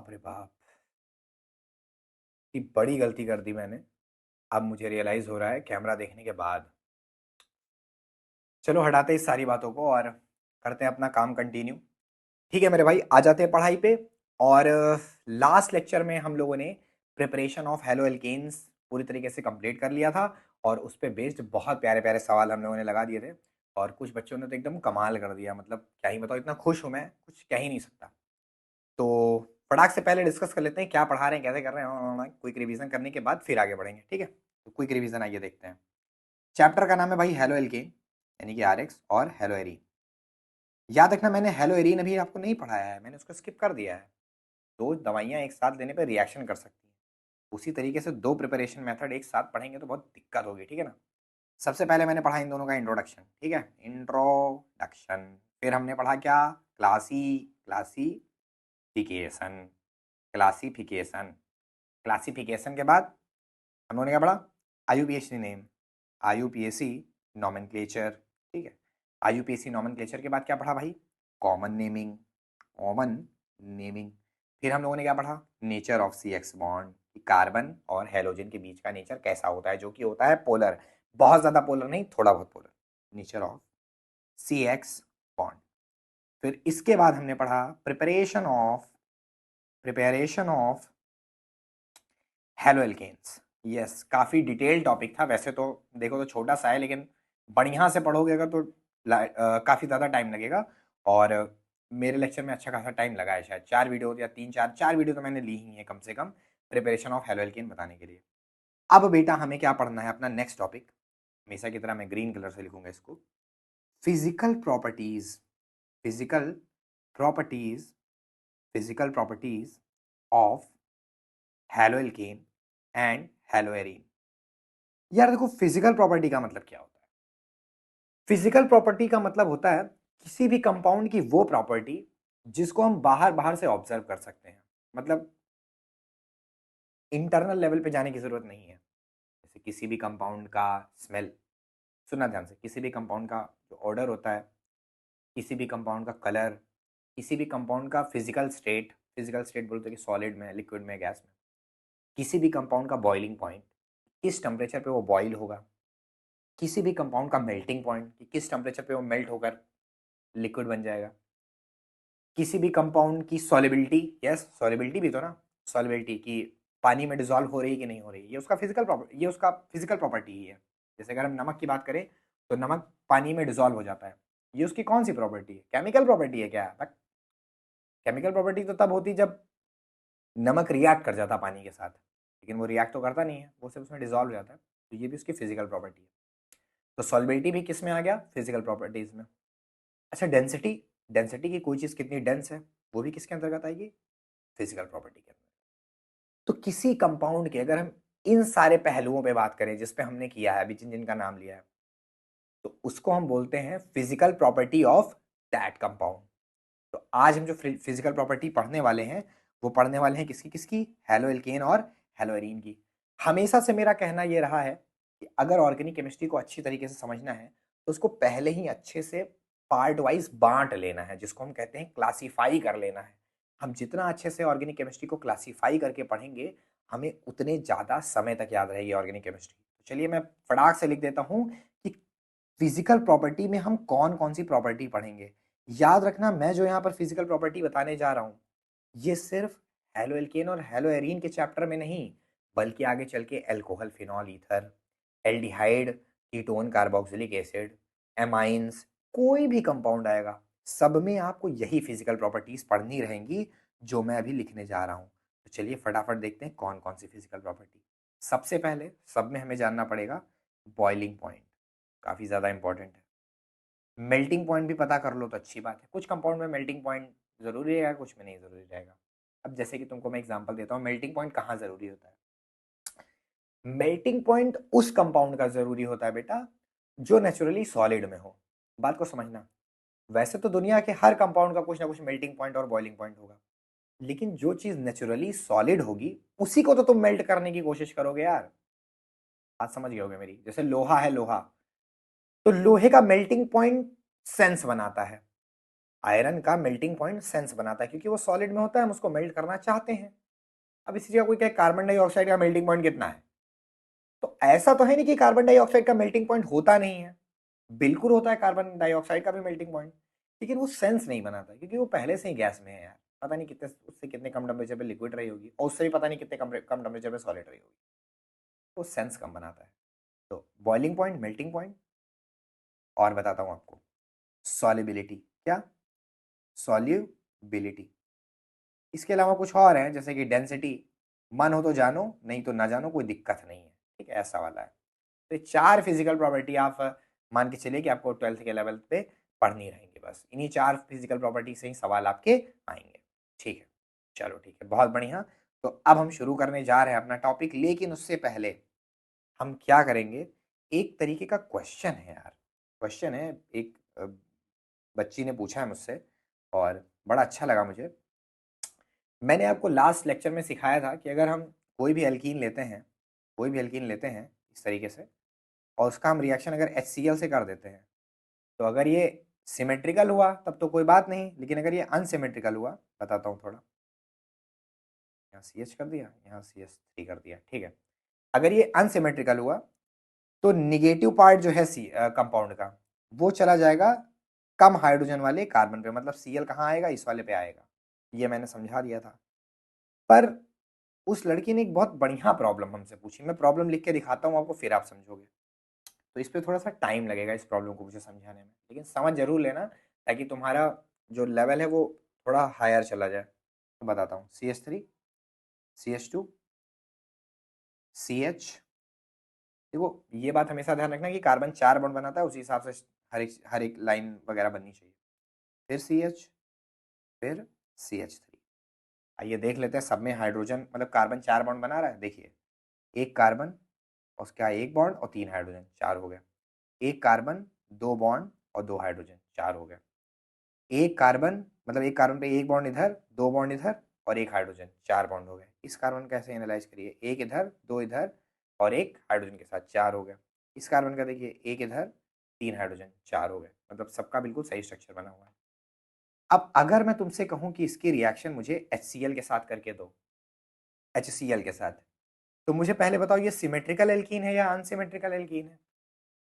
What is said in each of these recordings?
बाप रे बाप! इतनी बड़ी गलती कर दी मैंने। अब मुझे रियलाइज़ हो रहा है कैमरा देखने के बाद। चलो हटाते हैं इस सारी बातों को और करते हैं अपना काम कंटिन्यू। ठीक है मेरे भाई, आ जाते हैं पढ़ाई पे। और लास्ट लेक्चर में हम लोगों ने प्रिपरेशन ऑफ हेलो एल्केन्स पूरी तरीके से कंप्लीट कर लिया था और उस पे बेस्ड बहुत प्यारे-प्यारे सवाल हम लोगों ने लगा दिए थे और कुछ बच्चों ने तो एकदम कमाल कर दिया। मतलब क्या ही बताऊँ, इतना खुश हूँ मैं, कुछ कह ही नहीं सकता। तो फटाक से पहले डिस्कस कर लेते हैं क्या पढ़ा रहे हैं, कैसे कर रहे हैं। क्विक रिवीजन करने के बाद फिर आगे बढ़ेंगे, ठीक है? तो क्विक रिवीजन आइए देखते हैं। चैप्टर का नाम है भाई हेलो एल्केन, यानी कि आरएक्स और हेलो एरीन। याद रखना मैंने हेलो एरीन अभी आपको नहीं पढ़ाया है, मैंने उसको स्किप कर दिया है। दो दवाइयाँ एक साथ लेने पर रिएक्शन कर सकती हैं, उसी तरीके से दो प्रिपरेशन मेथड एक साथ पढ़ेंगे तो बहुत दिक्कत होगी, ठीक है ना? सबसे पहले मैंने पढ़ा इन दोनों का इंट्रोडक्शन, ठीक है? इंट्रोडक्शन। फिर हमने पढ़ा क्या? क्लासिफिकेशन। क्लासिफिकेशन क्लासिफिकेशन के बाद हम लोगों ने क्या पढ़ा? आईयूपीएसी नेम, आईयूपीएसी नॉमेनक्लेचर, ठीक है? आईयूपीएसी नॉमेनक्लेचर के बाद क्या पढ़ा भाई? Common naming, common naming. फिर हम लोगों ने क्या पढ़ा? Nature of C X bond, carbon और हेलोजन के बीच का नेचर कैसा होता है, जो कि होता है पोलर। बहुत ज्यादा पोलर नहीं, थोड़ा बहुत polar. Nature of C X bond. फिर इसके बाद हमने पढ़ा preparation of halo alkanes. Yes, काफ़ी डिटेल टॉपिक था वैसे तो। देखो तो छोटा सा है, लेकिन बढ़िया से पढ़ोगे अगर तो काफ़ी ज़्यादा टाइम लगेगा। और मेरे लेक्चर में अच्छा खासा टाइम लगा है, शायद 4 वीडियो या 3 4 4 वीडियो तो मैंने ली ही है कम से कम, प्रिपरेशन ऑफ हेलो एल्केन बताने के लिए। अब बेटा हमें क्या पढ़ना है? अपना नेक्स्ट टॉपिक, हमेशा की तरह मैं ग्रीन कलर से लिखूंगा इसको। Physical properties, physical properties physical properties of halo alkane and hello arene. यार देखो, फिजिकल प्रॉपर्टी का मतलब क्या होता है? फिजिकल प्रॉपर्टी का मतलब होता है किसी भी कंपाउंड की वो प्रॉपर्टी जिसको हम बाहर बाहर से ऑब्जर्व कर सकते हैं। मतलब इंटरनल लेवल पे जाने की जरूरत नहीं है। जैसे किसी भी कंपाउंड का स्मेल, सुनना ध्यान से, किसी भी कंपाउंड का जो ऑर्डर होता है, किसी भी कंपाउंड का कलर, किसी भी कंपाउंड का फिजिकल स्टेट, फिजिकल स्टेट बोलते हैं कि सॉलिड में, लिक्विड में, गैस में, किसी भी कंपाउंड का बॉइलिंग पॉइंट, किस टेम्परेचर पे वो बॉइल होगा, किसी भी कंपाउंड का मेल्टिंग पॉइंट कि किस टेम्परेचर पे वो मेल्ट होकर लिक्विड बन जाएगा, किसी भी कंपाउंड की सॉलिबिलिटी, यस सॉलिबिलिटी भी तो ना, सॉलिबिलिटी की पानी में डिजोल्व हो रही है कि नहीं हो रही है, ये उसका फिजिकल प्रॉपर्टी ही है। जैसे अगर हम नमक की बात करें तो नमक पानी में डिजोल्व हो जाता है, ये उसकी कौन सी प्रॉपर्टी है? केमिकल प्रॉपर्टी है क्या? बट केमिकल प्रॉपर्टी तो तब होती जब नमक रिएक्ट कर जाता पानी के साथ, लेकिन वो रिएक्ट तो करता नहीं है, वो सिर्फ उसमें डिजोल्व हो जाता है। तो ये भी उसकी फिजिकल प्रॉपर्टी है। तो सॉलिबिलिटी भी किस में आ गया? फिजिकल प्रॉपर्टीज में। अच्छा, डेंसिटी, डेंसिटी की कोई चीज़ कितनी डेंस है, वो भी किसके अंतर्गत आएगी? फिजिकल प्रॉपर्टी के अंदर। तो किसी कंपाउंड के अगर हम इन सारे पहलुओं पे बात करें जिस पे हमने किया है अभी, जिन जिन का नाम लिया है, तो उसको हम बोलते हैं physical property of that compound. तो आज हम जो फिजिकल प्रॉपर्टी पढ़ने वाले हैं वो पढ़ने वाले हैं किसकी किसकी? हेलो एल्केन और हेलो एरीन की। हमेशा से मेरा कहना ये रहा है कि अगर ऑर्गेनिक केमिस्ट्री को अच्छी तरीके से समझना है तो उसको पहले ही अच्छे से पार्ट वाइज बांट लेना है, जिसको हम कहते हैं क्लासीफाई कर लेना है। हम जितना अच्छे से ऑर्गेनिक केमिस्ट्री को क्लासीफाई करके पढ़ेंगे, हमें उतने ज़्यादा समय तक याद रहेगी ऑर्गेनिक केमिस्ट्री। तो चलिए मैं फटाक से लिख देता हूँ कि फिजिकल प्रॉपर्टी में हम कौन कौन सी प्रॉपर्टी पढ़ेंगे। याद रखना, मैं जो यहाँ पर फिजिकल प्रॉपर्टी बताने जा रहा हूँ ये सिर्फ हेलो एल्केन और हेलो एरीन के चैप्टर में नहीं, बल्कि आगे चल के alcohol, phenol, ether, aldehyde, ketone, carboxylic acid, amines, कोई भी कंपाउंड आएगा सब में आपको यही फिजिकल प्रॉपर्टीज पढ़नी रहेंगी जो मैं अभी लिखने जा रहा हूँ। तो चलिए फटाफट देखते हैं कौन कौन सी फिजिकल प्रॉपर्टी। सबसे पहले सब में हमें जानना पड़ेगा बॉइलिंग पॉइंट, काफ़ी ज़्यादा इंपॉर्टेंट है। मेल्टिंग पॉइंट भी पता कर लो तो अच्छी बात है, कुछ कंपाउंड में मेल्टिंग पॉइंट ज़रूरी रहेगा, कुछ में नहीं ज़रूरी रहेगा। अब जैसे कि तुमको मैं एग्जांपल देता हूँ, मेल्टिंग पॉइंट कहाँ ज़रूरी होता है? मेल्टिंग पॉइंट उस कंपाउंड का ज़रूरी होता है बेटा जो नेचुरली सॉलिड में हो। बात को समझना, वैसे तो दुनिया के हर कंपाउंड का कुछ ना कुछ मेल्टिंग पॉइंट और बॉइलिंग पॉइंट होगा, लेकिन जो चीज़ नेचुरली सॉलिड होगी उसी को तो तुम मेल्ट करने की कोशिश करोगे यार। बात समझ गए होगे मेरी? जैसे लोहा है, लोहा, तो लोहे का मेल्टिंग पॉइंट सेंस बनाता है, आयरन का मेल्टिंग पॉइंट सेंस बनाता है क्योंकि वो सॉलिड में होता है, हम उसको मेल्ट करना चाहते हैं। अब इसी जगह कोई कहे कार्बन डाइऑक्साइड का मेल्टिंग पॉइंट कितना है, तो ऐसा तो है नहीं कि कार्बन डाइऑक्साइड का मेल्टिंग पॉइंट होता नहीं है, बिल्कुल होता है कार्बन डाइऑक्साइड का भी मेल्टिंग पॉइंट, लेकिन वो सेंस नहीं बनाता क्योंकि वो पहले से ही गैस में है यार। पता नहीं कितने उससे कितने कम टेम्परेचर पे लिक्विड रही होगी और उससे भी पता नहीं कितने कम टेम्परेचर पे सॉलिड रही होगी, तो सेंस कम बनाता है। तो बॉइलिंग पॉइंट, मेल्टिंग पॉइंट, और बताता हूँ आपको सॉल्युबिलिटी। क्या? सॉल्युबिलिटी। इसके अलावा कुछ और है जैसे कि डेंसिटी, मन हो तो जानो नहीं तो ना जानो, कोई दिक्कत नहीं है, ठीक है, ऐसा वाला है। तो ये 4 फिजिकल प्रॉपर्टी आप मान के चलिए कि आपको 12th के लेवल पे पढ़नी रहेंगी, बस इन्हीं 4 फिजिकल प्रॉपर्टी से ही सवाल आपके आएंगे। ठीक है, चलो ठीक है, बहुत बढ़िया। तो अब हम शुरू करने जा रहे हैं अपना टॉपिक, लेकिन उससे पहले हम क्या करेंगे, एक तरीके का क्वेश्चन है यार, क्वेश्चन है, एक बच्ची ने पूछा है मुझसे और बड़ा अच्छा लगा मुझे। मैंने आपको लास्ट लेक्चर में सिखाया था कि अगर हम कोई भी एल्कीन लेते हैं, कोई भी एल्कीन लेते हैं इस तरीके से, और उसका हम रिएक्शन अगर HCl से कर देते हैं, तो अगर ये सिमेट्रिकल हुआ तब तो कोई बात नहीं, लेकिन अगर ये अनसिमेट्रिकल हुआ, बताता हूँ थोड़ा, यहाँ CH कर दिया, यहाँ CH3 कर दिया, ठीक है। अगर ये अनसिमेट्रिकल हुआ तो निगेटिव पार्ट जो है कंपाउंड का, वो चला जाएगा कम हाइड्रोजन वाले कार्बन पे, मतलब Cl कहाँ आएगा, इस वाले पे आएगा। ये मैंने समझा दिया था। पर उस लड़की ने एक बहुत बढ़िया प्रॉब्लम हमसे पूछी, मैं प्रॉब्लम लिख के दिखाता हूँ आपको, फिर आप समझोगे। तो इस पे थोड़ा सा टाइम लगेगा इस प्रॉब्लम को मुझे समझाने में, लेकिन समझ जरूर लेना ताकि तुम्हारा जो लेवल है वो थोड़ा हायर चला जाए। तो बताता हूँ, CH3, CH2, CH। देखो ये बात हमेशा ध्यान रखना कि कार्बन 4 बॉन्ड बनाता है, उसी हिसाब से हर एक लाइन वगैरह बननी चाहिए। फिर CH, फिर CH3। आइए देख लेते हैं सब में हाइड्रोजन, मतलब कार्बन 4 बॉन्ड बना रहा है, देखिए एक कार्बन, उसका एक बॉन्ड और 3 हाइड्रोजन, 4 हो गया। एक कार्बन, 2 बॉन्ड और 2 हाइड्रोजन, 4 हो गया। एक कार्बन, मतलब एक कार्बन पे एक बॉन्ड इधर, 2 बॉन्ड इधर और एक हाइड्रोजन, 4 बॉन्ड हो गए। इस कार्बन कैसे एनालाइज करिए, एक इधर, 2 इधर और एक हाइड्रोजन के साथ, 4 हो गया। इस कार्बन का देखिए एक इधर, 3 हाइड्रोजन, 4 हो गए, मतलब सबका बिल्कुल सही स्ट्रक्चर बना हुआ है। अब अगर मैं तुमसे कहूं कि इसकी रिएक्शन मुझे HCl के साथ करके दो, HCl के साथ, तो मुझे पहले बताओ ये सिमेट्रिकल एल्कीन है या अनसिमेट्रिकल एल्कीन है।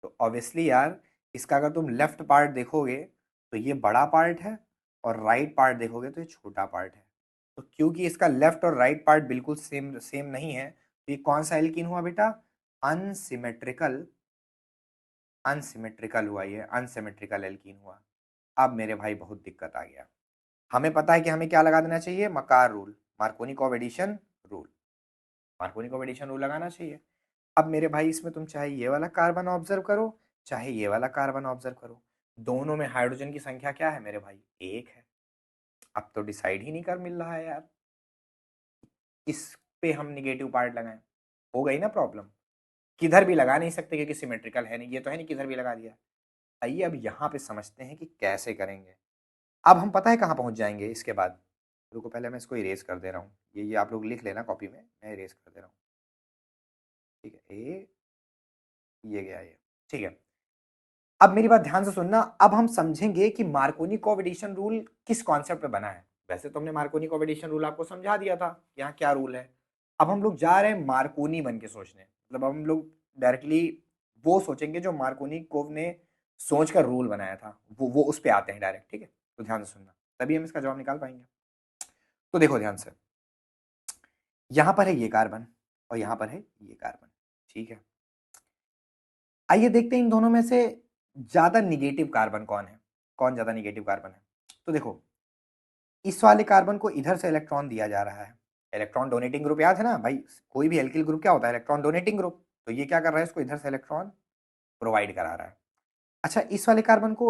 तो ऑब्वियसली यार, इसका अगर तुम लेफ्ट पार्ट देखोगे तो ये बड़ा पार्ट है, और राइट पार्ट देखोगे तो ये छोटा पार्ट है। तो क्योंकि इसका लेफ्ट और राइट पार्ट बिल्कुल सेम सेम नहीं है, तो ये कौन सा एल्कीन हुआ बेटा, अनसिमेट्रिकल, अनसिमेट्रिकल हुआ, ये अनसिमेट्रिकल एल्कीन हुआ। अब मेरे भाई बहुत दिक्कत आ गया, हमें पता है कि हमें क्या लगा देना चाहिए, मकार rule, Markovnikov addition rule, Markovnikov addition rule लगाना चाहिए। अब मेरे भाई इसमें तुम चाहे ये वाला कार्बन ऑब्जर्व करो, चाहे ये वाला कार्बन ऑब्जर्व करो, दोनों में हाइड्रोजन की संख्या क्या है मेरे भाई, एक है। अब तो डिसाइड ही नहीं कर मिल रहा है यार, किस पे हम निगेटिव पार्ट लगाएं। हो गई ना प्रॉब्लम, किधर भी लगा नहीं सकते क्योंकि सिमेट्रिकल है नहीं, ये तो है नहीं किधर भी लगा दिया। आइए अब यहाँ पे समझते हैं कि कैसे करेंगे। अब हम पता है कहाँ पहुंच जाएंगे इसके बाद, रुको पहले मैं इसको इरेज कर दे रहा हूँ, ये आप लोग लिख लेना कॉपी में, मैं इरेज कर दे रहा हूँ। ठीक है, ये गया ये, ठीक है। अब मेरी बात ध्यान से सुनना, अब हम समझेंगे कि मार्कोनी कोएफिशिएंट रूल किस कॉन्सेप्ट पे बना है। वैसे तो हमने मार्कोनी कोएफिशिएंट रूल आपको समझा दिया था, यहाँ क्या रूल है। अब हम लोग जा रहे हैं मार्कोनी बन के सोचने, मतलब अब हम लोग डायरेक्टली वो सोचेंगे जो मार्कोनी कोव ने सोच कर रूल बनाया था, वो उस पे आते हैं डायरेक्ट, ठीक है। तो ध्यान से सुनना, तभी हम इसका जवाब निकाल पाएंगे। तो देखो ध्यान से, यहाँ पर है ये कार्बन और यहाँ पर है ये कार्बन, ठीक है। आइए देखते हैं इन दोनों में से ज्यादा निगेटिव कार्बन कौन है, कौन ज्यादा निगेटिव कार्बन है। तो देखो इस वाले कार्बन को इधर से इलेक्ट्रॉन दिया जा रहा है, इलेक्ट्रॉन डोनेटिंग ग्रुप, याद है ना भाई, कोई भी एल्किल ग्रुप क्या होता है, इलेक्ट्रॉन डोनेटिंग ग्रुप। तो ये क्या कर रहा है, इसको इधर से इलेक्ट्रॉन प्रोवाइड करा रहा है। अच्छा इस वाले कार्बन को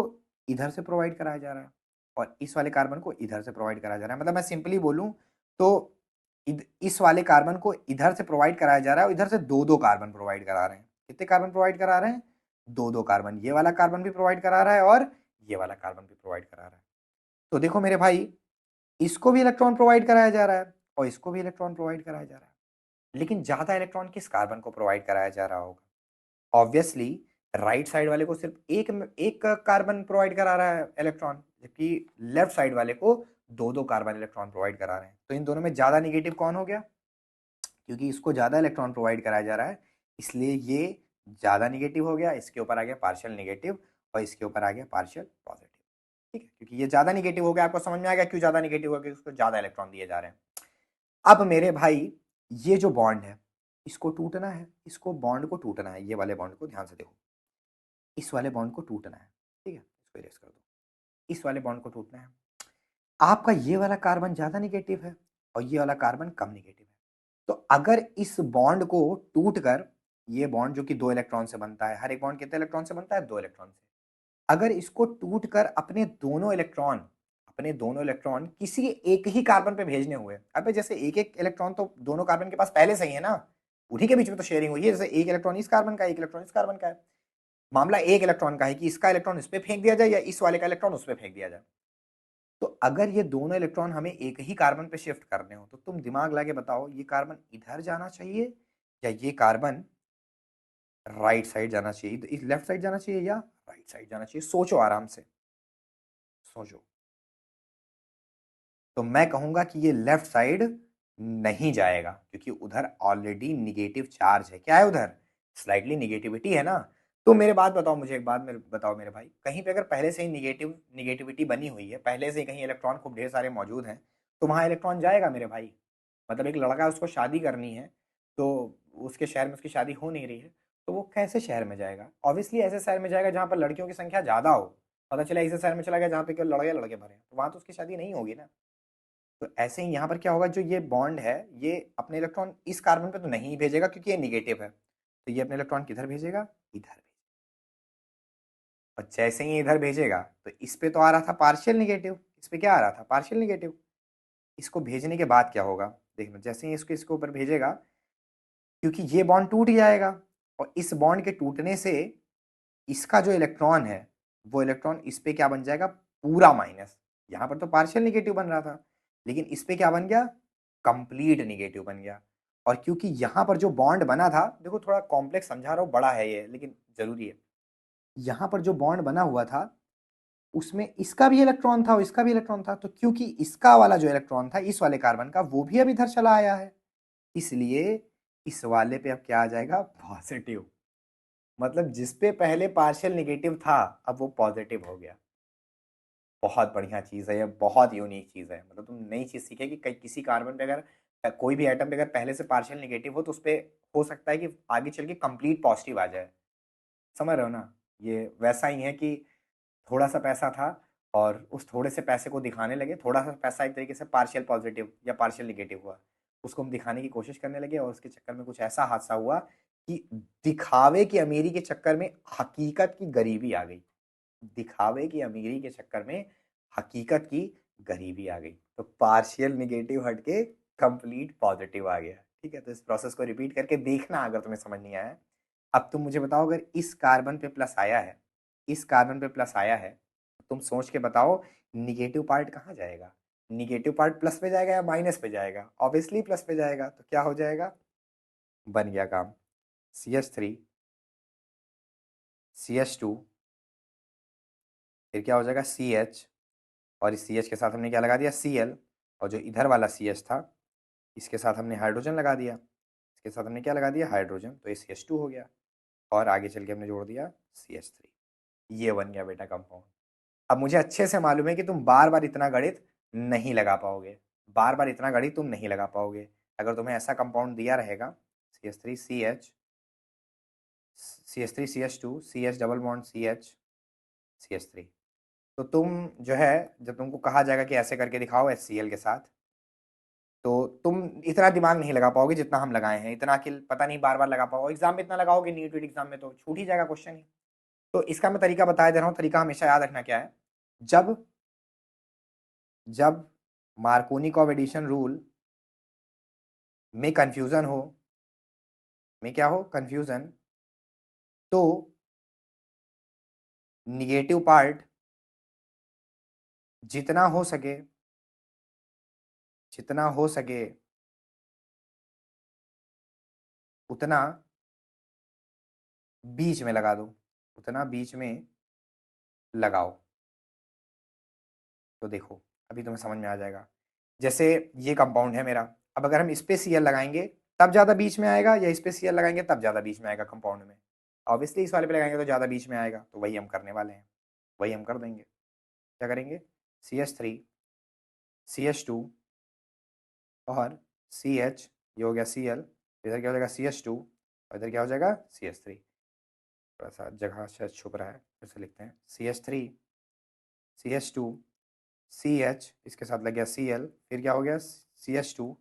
इधर से प्रोवाइड कराया जा रहा है और इस वाले कार्बन को इधर से प्रोवाइड कराया जा रहा है, मतलब मैं सिंपली बोलूं तो इस वाले कार्बन को इधर से प्रोवाइड कराया जा रहा है और इधर से दो दो कार्बन प्रोवाइड करा रहे हैं। कितने कार्बन प्रोवाइड करा रहे हैं, दो दो कार्बन, ये वाला कार्बन भी प्रोवाइड करा रहा है और ये वाला कार्बन भी प्रोवाइड करा रहा है। तो देखो मेरे भाई, इसको भी इलेक्ट्रॉन प्रोवाइड कराया जा रहा है और इसको भी इलेक्ट्रॉन प्रोवाइड कराया जा रहा है, लेकिन ज्यादा इलेक्ट्रॉन किस कार्बन को प्रोवाइड कराया जा रहा होगा, ऑब्वियसली राइट साइड वाले को सिर्फ एक एक कार्बन प्रोवाइड करा रहा है इलेक्ट्रॉन, जबकि लेफ्ट साइड वाले को दो दो कार्बन इलेक्ट्रॉन प्रोवाइड करा रहे हैं। तो इन दोनों में ज्यादा निगेटिव कौन हो गया? क्योंकि इसको ज्यादा इलेक्ट्रॉन प्रोवाइड कराया जा रहा है, इसलिए ये ज्यादा निगेटिव हो गया। इसके ऊपर आ गया पार्शियल निगेटिव और इसके ऊपर आ गया पार्शियल पॉजिटिव। ठीक है, क्योंकि ये ज्यादा निगेटिव हो गया। आपको समझ में आ गया क्यों ज्यादा निगेटिव हो गया? उसको ज्यादा इलेक्ट्रॉन दिए जा रहे हैं। अब मेरे भाई, ये जो बॉन्ड है इसको टूटना है, इसको बॉन्ड को टूटना है। ये वाले बॉन्ड को ध्यान से देखो, इस वाले बॉन्ड को टूटना है। ठीक है, इसको इरेज कर दो। इस वाले बॉन्ड को टूटना है। आपका ये वाला कार्बन ज्यादा निगेटिव है और ये वाला कार्बन कम निगेटिव है। तो अगर इस बॉन्ड को टूट कर, ये बॉन्ड जो कि 2 इलेक्ट्रॉन से बनता है, हर एक बॉन्ड कितने इलेक्ट्रॉन से बनता है? 2 इलेक्ट्रॉन से। अगर इसको टूट कर अपने दोनों इलेक्ट्रॉन किसी एक ही कार्बन पे भेजने हुए, अबे जैसे एक एक इलेक्ट्रॉन तो दोनों कार्बन के पास पहले से ही है ना, उन्हीं के बीच में तो शेयरिंग हुई है। जैसे एक इलेक्ट्रॉन इस कार्बन का, एक इलेक्ट्रॉन इस कार्बन का है। मामला एक इलेक्ट्रॉन का है कि इसका इलेक्ट्रॉन इस पे फेंक दिया जाए या इस वाले का इलेक्ट्रॉन उस पे फेंक दिया जाए। तो अगर ये दोनों इलेक्ट्रॉन हमें एक ही कार्बन पे शिफ्ट करने हो, तो तुम दिमाग लगा के बताओ, ये कार्बन इधर जाना चाहिए या ये कार्बन राइट साइड जाना चाहिए, इस लेफ्ट साइड जाना चाहिए या राइट साइड जाना चाहिए? सोचो आराम से, सोचो। तो मैं कहूंगा कि ये लेफ्ट साइड नहीं जाएगा, क्योंकि उधर ऑलरेडी निगेटिव चार्ज है। क्या है उधर? स्लाइटली निगेटिविटी है ना। तो मेरे बात बताओ, मुझे एक बात मेरे बताओ मेरे भाई, कहीं पे अगर पहले से ही निगेटिविटी बनी हुई है, पहले से ही कहीं इलेक्ट्रॉन खूब ढेर सारे मौजूद हैं, तो वहां इलेक्ट्रॉन जाएगा मेरे भाई? मतलब एक लड़का है, उसको शादी करनी है, तो उसके शहर में उसकी शादी हो नहीं रही है, तो वो कैसे शहर में जाएगा? ऑब्वियसली ऐसे शहर में जाएगा जहाँ पर लड़कियों की संख्या ज्यादा हो। पता चला ऐसे शहर में चला गया जहाँ पे केवल लड़के लड़के भरे हैं, तो वहां तो उसकी शादी नहीं होगी ना। तो ऐसे ही यहाँ पर क्या होगा, जो ये बॉन्ड है, ये अपने इलेक्ट्रॉन इस कार्बन पे तो नहीं भेजेगा क्योंकि ये निगेटिव है, तो ये अपने इलेक्ट्रॉन किधर भेजेगा? इधर। और जैसे ही इधर भेजेगा, तो इस पे तो आ रहा था पार्शियल निगेटिव, इस पे क्या आ रहा था? Partial negative. इसको भेजने के बाद क्या होगा देखना, जैसे ही इसको इसके ऊपर भेजेगा, क्योंकि ये बॉन्ड टूट जाएगा, और इस बॉन्ड के टूटने से इसका जो इलेक्ट्रॉन है, वो इलेक्ट्रॉन इस पे क्या बन जाएगा? पूरा माइनस। यहां पर तो पार्शियल निगेटिव बन रहा था, लेकिन इस पे क्या बन गया? कंप्लीट निगेटिव बन गया। और क्योंकि यहां पर जो बॉन्ड बना था, देखो थोड़ा कॉम्प्लेक्स समझा रहा हूं, बड़ा है ये लेकिन जरूरी है। यहां पर जो बॉन्ड बना हुआ था, उसमें इसका भी इलेक्ट्रॉन था और इसका भी इलेक्ट्रॉन था, तो क्योंकि इसका वाला जो इलेक्ट्रॉन था इस वाले कार्बन का, वो भी अब इधर चला आया है, इसलिए इस वाले पे अब क्या आ जाएगा? पॉजिटिव। मतलब जिस पे पहले पार्शियल निगेटिव था, अब वो पॉजिटिव हो गया। बहुत बढ़िया चीज़ है ये, बहुत यूनिक चीज़ है। मतलब तुम नई चीज़ सीखे कि कहीं किसी कार्बन पे अगर कोई भी एटम पे अगर पहले से पार्शियल निगेटिव हो, तो उस पे हो सकता है कि आगे चल के कंप्लीट पॉजिटिव आ जाए। समझ रहे हो ना? ये वैसा ही है कि थोड़ा सा पैसा था और उस थोड़े से पैसे को दिखाने लगे, थोड़ा सा पैसा एक तरीके से पार्शियल पॉजिटिव या पार्शियल निगेटिव हुआ, उसको हम दिखाने की कोशिश करने लगे, और उसके चक्कर में कुछ ऐसा हादसा हुआ कि दिखावे की अमीरी के चक्कर में हकीकत की गरीबी आ गई। दिखावे की अमीरी के चक्कर में हकीकत की गरीबी आ गई, तो पार्शियल निगेटिव हट के कंप्लीट पॉजिटिव आ गया। ठीक है, तो इस प्रोसेस को रिपीट करके देखना अगर तुम्हें समझ नहीं आया है। अब तुम मुझे बताओ, अगर इस कार्बन पे प्लस आया है, इस कार्बन पे प्लस आया है, तो तुम सोच के बताओ निगेटिव पार्ट कहाँ जाएगा? निगेटिव पार्ट प्लस पे जाएगा या माइनस पे जाएगा? ऑब्वियसली प्लस पे जाएगा। तो क्या हो जाएगा? बन गया काम। CH3, CH2, फिर क्या हो जाएगा? CH, और इस CH के साथ हमने क्या लगा दिया? Cl, और जो इधर वाला CH था, इसके साथ हमने हाइड्रोजन लगा दिया, इसके साथ हमने क्या लगा दिया? हाइड्रोजन, तो ये CH2 हो गया, और आगे चल के हमने जोड़ दिया CH3। ये बन गया बेटा कंपाउंड। अब मुझे अच्छे से मालूम है कि तुम बार बार इतना गणित नहीं लगा पाओगे, बार बार इतना गणित तुम नहीं लगा पाओगे। अगर तुम्हें ऐसा कंपाउंड दिया रहेगा, CH3 CH, CH3 CH2, CH double bond CH, CH3, तो तुम जो है, जब तुमको कहा जाएगा कि ऐसे करके दिखाओ HCl के साथ, तो तुम इतना दिमाग नहीं लगा पाओगे जितना हम लगाए हैं। इतना कि पता नहीं बार बार लगा पाओगे, एग्जाम में इतना लगाओगे, नीट वीट एग्जाम में तो छूट ही जाएगा क्वेश्चन ही। तो इसका मैं तरीका बता दे रहा हूँ, तरीका हमेशा याद रखना क्या है। जब जब मार्कोनिकॉव एडिशन रूल में कंफ्यूजन हो, में क्या हो? कंफ्यूजन, तो निगेटिव पार्ट जितना हो सके, जितना हो सके उतना बीच में लगा दो। उतना बीच में लगाओ। तो देखो अभी तुम्हें समझ में आ जाएगा। जैसे ये कंपाउंड है मेरा, अब अगर हम इस पे Cl लगाएंगे तब ज़्यादा बीच में आएगा, या इस पे Cl लगाएंगे तब ज़्यादा बीच में आएगा कंपाउंड में? ऑब्वियसली इस वाले पे लगाएंगे तो ज़्यादा बीच में आएगा, तो वही हम करने वाले हैं, वही हम कर देंगे। क्या करेंगे? CH3 CH2 और CH, ये हो गया Cl, इधर क्या हो जाएगा CH2 और इधर क्या हो जाएगा CH3। थोड़ा सा जगह शायद छुप रहा है, फिर से लिखते हैं CH3 CH2 CH, इसके साथ लग गया Cl, फिर क्या हो गया CH2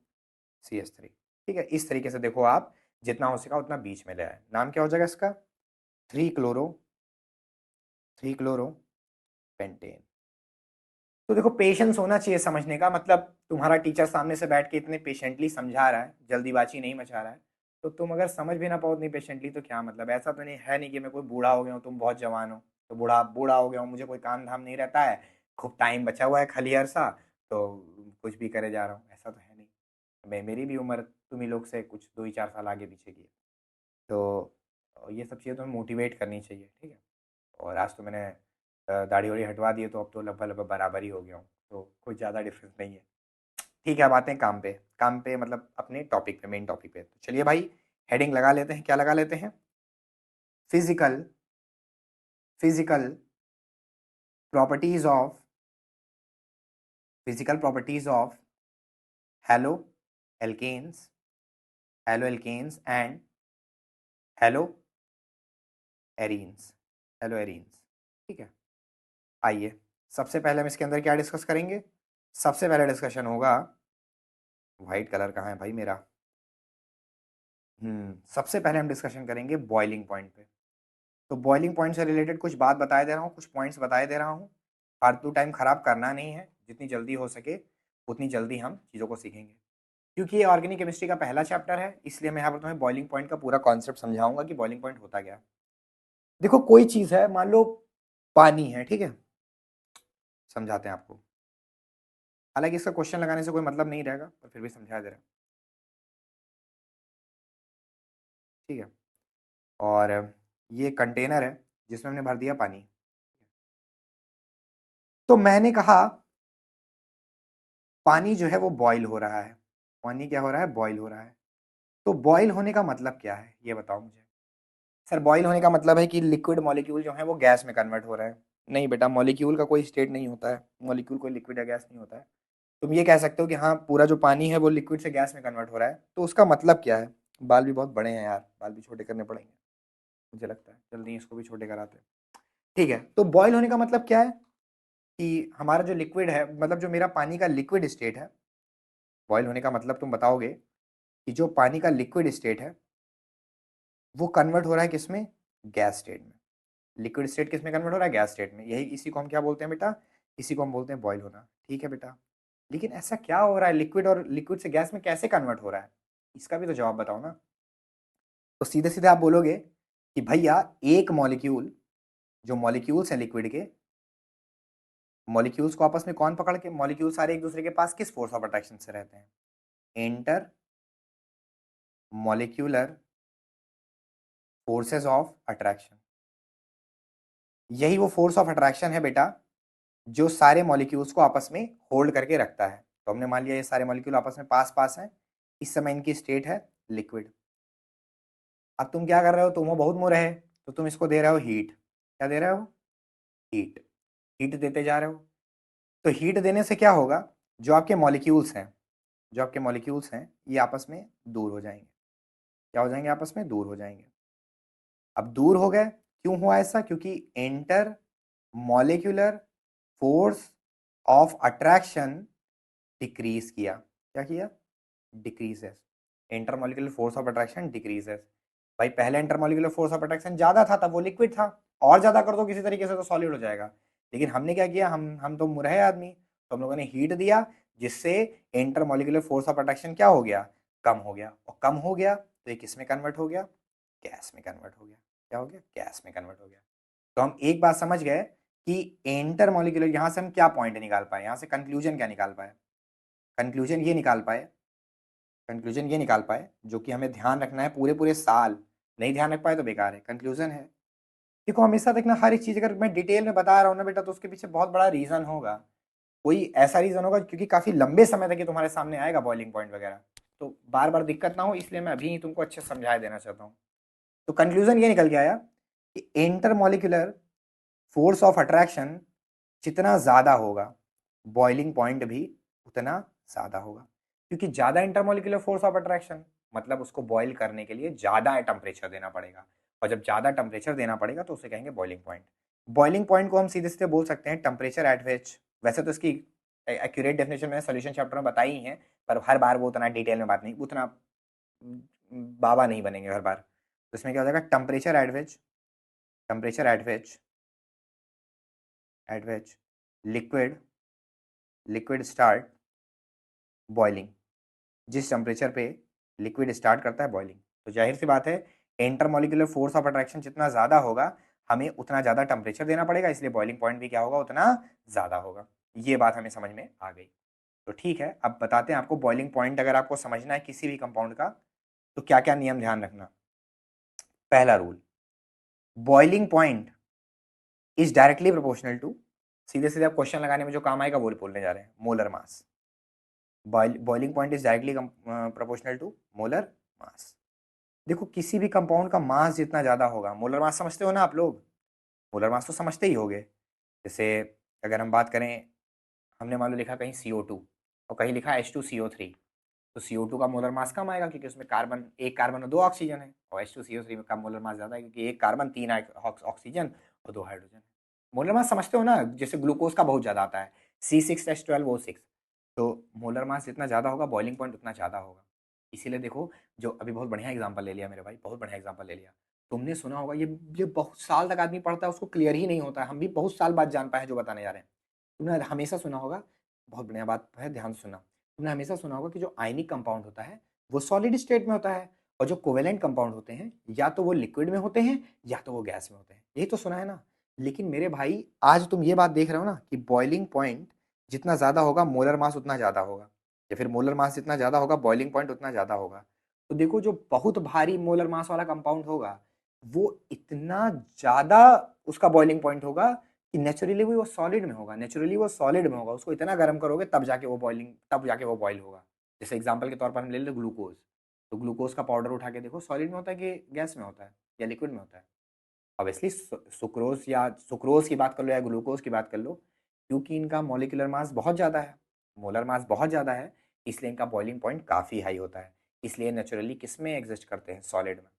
CH3। ठीक है, इस तरीके से देखो आप जितना हो सका उतना बीच में ले आए। नाम क्या हो जाएगा इसका? 3 क्लोरो पेंटेन। तो देखो पेशेंस होना चाहिए समझने का, मतलब तुम्हारा टीचर सामने से बैठ के इतने पेशेंटली समझा रहा है, जल्दीबाजी नहीं मचा रहा है, तो तुम अगर समझ भी ना पाओ इतनी पेशेंटली तो क्या मतलब? ऐसा तो नहीं है नहीं कि मैं कोई बूढ़ा हो गया हूँ, तुम बहुत जवान हो तो बूढ़ा बूढ़ा हो गया हूँ, मुझे कोई काम धाम नहीं रहता है, खूब टाइम बचा हुआ है खाली अरसा, तो कुछ भी करे जा रहा हूँ, ऐसा तो है नहीं। मेरी भी उम्र तुम ही लोग से कुछ 2 ही 4 साल आगे पीछे की है। तो ये सब चीज़ें तुम्हें मोटिवेट करनी चाहिए, ठीक है। और आज तो मैंने दाढ़ी वाड़ी हटवा दी है, तो अब तो लगभग लगभग बराबर ही हो गया हूँ, तो कुछ ज़्यादा डिफरेंस नहीं है। ठीक है, अब आते हैं काम पे। काम पे मतलब अपने टॉपिक पे, मेन टॉपिक पे। तो चलिए भाई हेडिंग लगा लेते हैं। क्या लगा लेते हैं? Physical physical properties of physical properties of halo alkanes halo alkanes and halo arenes halo arenes. ठीक है, आइए सबसे पहले हम इसके अंदर क्या डिस्कस करेंगे? सबसे पहले डिस्कशन होगा, वाइट कलर कहाँ है भाई मेरा? सबसे पहले हम डिस्कशन करेंगे बॉइलिंग पॉइंट पे। तो बॉइलिंग पॉइंट से रिलेटेड कुछ बात बताए दे रहा हूँ, कुछ पॉइंट्स बताए दे रहा हूँ। फालतू टाइम खराब करना नहीं है, जितनी जल्दी हो सके उतनी जल्दी हम चीज़ों को सीखेंगे। क्योंकि ये ऑर्गेनिक केमिस्ट्री का पहला चैप्टर है, इसलिए मैं यहाँ पर तुम्हें बॉइलिंग पॉइंट का पूरा कॉन्सेप्ट समझाऊंगा कि बॉइलिंग पॉइंट होता क्या है। देखो कोई चीज़ है, मान लो पानी है, ठीक है, समझाते हैं आपको। हालांकि इसका क्वेश्चन लगाने से कोई मतलब नहीं रहेगा, पर फिर भी समझा दे रहा है, ठीक है। और ये कंटेनर है जिसमें हमने भर दिया पानी। तो मैंने कहा पानी जो है वो बॉईल हो रहा है। पानी क्या हो रहा है? बॉईल हो रहा है। तो बॉईल होने का मतलब क्या है ये बताओ मुझे। सर बॉईल होने का मतलब है कि लिक्विड मॉलिक्यूल जो है वो गैस में कन्वर्ट हो रहा है। नहीं बेटा, मॉलिक्यूल का कोई स्टेट नहीं होता है, मॉलिक्यूल कोई लिक्विड या गैस नहीं होता है। तुम ये कह सकते हो कि हाँ पूरा जो पानी है वो लिक्विड से गैस में कन्वर्ट हो रहा है, तो उसका मतलब क्या है? बाल भी बहुत बड़े हैं यार, बाल भी छोटे करने पड़ेंगे मुझे लगता है, जल्दी इसको भी छोटे कराते हैं। ठीक है, तो बॉईल होने का मतलब क्या है? कि हमारा जो लिक्विड है, मतलब जो मेरा पानी का लिक्विड स्टेट है, बॉईल होने का मतलब तुम बताओगे कि जो पानी का लिक्विड स्टेट है वो कन्वर्ट हो रहा है किसमें? गैस स्टेट में। लिक्विड स्टेट किस में कन्वर्ट हो रहा है? गैस स्टेट में। यही इसी को हम क्या बोलते हैं बेटा? इसी को हम बोलते हैं बॉईल होना। ठीक है बेटा, लेकिन ऐसा क्या हो रहा है? लिक्विड और लिक्विड से गैस में कैसे कन्वर्ट हो रहा है? इसका भी तो जवाब बताओ ना। तो सीधे सीधे आप बोलोगे कि भैया एक मॉलिक्यूल, जो मॉलिक्यूल्स हैं लिक्विड के, मॉलिक्यूल्स को आपस में कौन पकड़ के, मॉलिक्यूल सारे एक दूसरे के पास किस फोर्स ऑफ अट्रैक्शन से रहते हैं? Inter molecular forces of attraction. यही वो फोर्स ऑफ अट्रैक्शन है बेटा जो सारे मॉलिक्यूल्स को आपस में होल्ड करके रखता है। तो हमने मान लिया ये सारे मॉलिक्यूल आपस में पास पास हैं, इस समय इनकी स्टेट है लिक्विड। अब तुम क्या कर रहे हो? तुम हो बहुत मुँह रहे, तो तुम इसको दे रहे हो हीट। क्या दे रहे हो? हीट। हीट देते जा रहे हो। तो हीट देने से क्या होगा? जो आपके मॉलिक्यूल्स हैं, जो आपके मॉलिक्यूल्स हैं ये आपस में दूर हो जाएंगे। क्या हो जाएंगे? आपस में दूर हो जाएंगे। अब दूर हो गए, क्यों हुआ ऐसा? क्योंकि enter molecular force of attraction decrease किया। क्या किया? Decreases. Intermolecular force of attraction decreases. भाई पहले इंटरमोलिकुलर फोर्स ऑफ अट्रैक्शन ज्यादा था, तब वो लिक्विड था, और ज्यादा कर दो किसी तरीके से तो सॉलिड हो जाएगा। लेकिन हमने क्या किया? हम तो मुरहे आदमी, तो हम लोगों ने हीट दिया, जिससे इंटरमोलिकुलर फोर्स ऑफ अट्रैक्शन क्या हो गया? कम हो गया। और कम हो गया तो ये किस में कन्वर्ट हो गया? गैस में कन्वर्ट हो गया। क्या हो गया? गैस में कन्वर्ट हो गया। तो हम एक बात समझ गए कि इंटरमोलिकुलर, यहां से हम क्या पॉइंट निकाल पाए, यहां से कंक्लूजन क्या निकाल पाए? कंक्लूजन ये निकाल पाए, कंक्लूजन ये निकाल पाए जो कि हमें ध्यान रखना है पूरे पूरे साल। नहीं ध्यान रख पाए तो बेकार है। कंक्लूजन है देखो हमेशा देखना, हर एक चीज अगर मैं डिटेल में बता रहा हूँ ना बेटा, तो उसके पीछे बहुत बड़ा रीजन होगा। कोई ऐसा रीजन होगा क्योंकि काफी लंबे समय तक ये तुम्हारे सामने आएगा बॉइलिंग पॉइंट वगैरह, तो बार बार दिक्कत ना हो इसलिए मैं अभी ही तुमको अच्छे से समझा देना चाहता हूँ। तो कंक्लूजन ये निकल के आया कि इंटरमोलिकुलर फोर्स ऑफ अट्रैक्शन जितना ज्यादा होगा, बॉइलिंग पॉइंट भी उतना ज्यादा होगा। क्योंकि ज्यादा इंटरमोलिकुलर फोर्स ऑफ अट्रैक्शन मतलब उसको बॉईल करने के लिए ज्यादा टेम्परेचर देना पड़ेगा, और जब ज्यादा टेम्परेचर देना पड़ेगा तो उसे कहेंगे बॉइलिंग पॉइंट। बॉइलिंग पॉइंट को हम सीधे सीधे बोल सकते हैं टेम्परेचर एट विच, वैसे तो इसकी एक्यूरेट डेफिनेशन मैंने सोल्यूशन चैप्टर में बताई ही है, पर हर बार वो उतना डिटेल में बात नहीं, उतना बाबा नहीं बनेंगे हर बार। तो इसमें क्या हो जाएगा, temperature at which liquid liquid start boiling, जिस टेम्परेचर पे लिक्विड स्टार्ट करता है बॉइलिंग। तो जाहिर सी बात है इंटरमोलिकुलर फोर्स ऑफ अट्रैक्शन जितना ज्यादा होगा, हमें उतना ज्यादा टेम्परेचर देना पड़ेगा, इसलिए बॉइलिंग पॉइंट भी क्या होगा, उतना ज्यादा होगा। ये बात हमें समझ में आ गई। तो ठीक है, अब बताते हैं आपको बॉइलिंग पॉइंट अगर आपको समझना है किसी भी कंपाउंड का, तो क्या क्या नियम ध्यान रखना। पहला rule, boiling point is directly proportional to, सीधे सीधे आप क्वेश्चन लगाने में जो काम आएगा वो बोलने जा रहे हैं, molar mass. Boiling point is directly proportional to molar mass. देखो किसी भी कंपाउंड का मास जितना ज्यादा होगा, मोलर मास समझते हो ना आप लोग, मोलर मास तो समझते ही होगे। जैसे अगर हम बात करें, हमने मान लो लिखा कहीं CO2 और कहीं लिखा H2CO3, तो CO2 का मोलर मास कम आएगा क्योंकि उसमें कार्बन, एक कार्बन और दो ऑक्सीजन है, और H2CO3 में कम मोलर मास ज्यादा है क्योंकि एक कार्बन, तीन ऑक्सीजन और दो हाइड्रोजन है। मोलर मास समझते हो ना, जैसे ग्लूकोज का बहुत ज्यादा आता है C6H12O6, तो मोलर मास जितना ज्यादा होगा बॉइलिंग पॉइंट उतना ज्यादा होगा। इसीलिए देखो, जो अभी बहुत बढ़िया एग्जांपल ले लिया मेरे भाई, बहुत बढ़िया एग्जांपल ले लिया। तुमने सुना होगा, ये बहुत साल तक आदमी पढ़ता है उसको क्लियर ही नहीं होता है, हम भी बहुत साल बाद जान पाए जो बताने जा रहे हैं। तुमने हमेशा सुना होगा, बहुत बढ़िया बात है, ध्यान से सुनना। तुमने हमेशा सुना होगा कि जो आयनिक कंपाउंड होता है वो सॉलिड स्टेट में होता है, और जो कोवेलेंट कंपाउंड होते हैं या तो वो लिक्विड में होते हैं या तो वो गैस में होते हैं, यही तो सुना है ना। लेकिन मेरे भाई आज तुम ये बात देख रहे हो ना कि बॉइलिंग पॉइंट जितना ज्यादा होगा मोलर मास उतना ज्यादा होगा, या फिर मोलर मास जितना ज्यादा होगा बॉइलिंग पॉइंट उतना ज्यादा होगा। तो देखो जो बहुत भारी मोलर मास वाला कंपाउंड होगा वो इतना ज्यादा उसका बॉइलिंग पॉइंट होगा कि नेचुरली वो सॉलिड में होगा, उसको इतना गर्म करोगे तब जाके वो बॉइलिंग, तब जाके वो बॉइल होगा। जैसे एग्जांपल के तौर पर हम ले लेते ग्लूकोज, तो ग्लूकोज का पाउडर उठा के देखो सॉलिड में होता है कि गैस में होता है या लिक्विड में होता है। ऑब्वियसली सुक्रोज, या सुक्रोज की बात कर लो या ग्लूकोज की बात कर लो, क्योंकि इनका मॉलिक्यूलर मास बहुत ज़्यादा है, मोलर मास बहुत ज़्यादा है, इसलिए इनका बॉइलिंग पॉइंट काफ़ी हाई होता है, इसलिए नेचुरली किस में एग्जिस्ट करते हैं, सॉलिड में।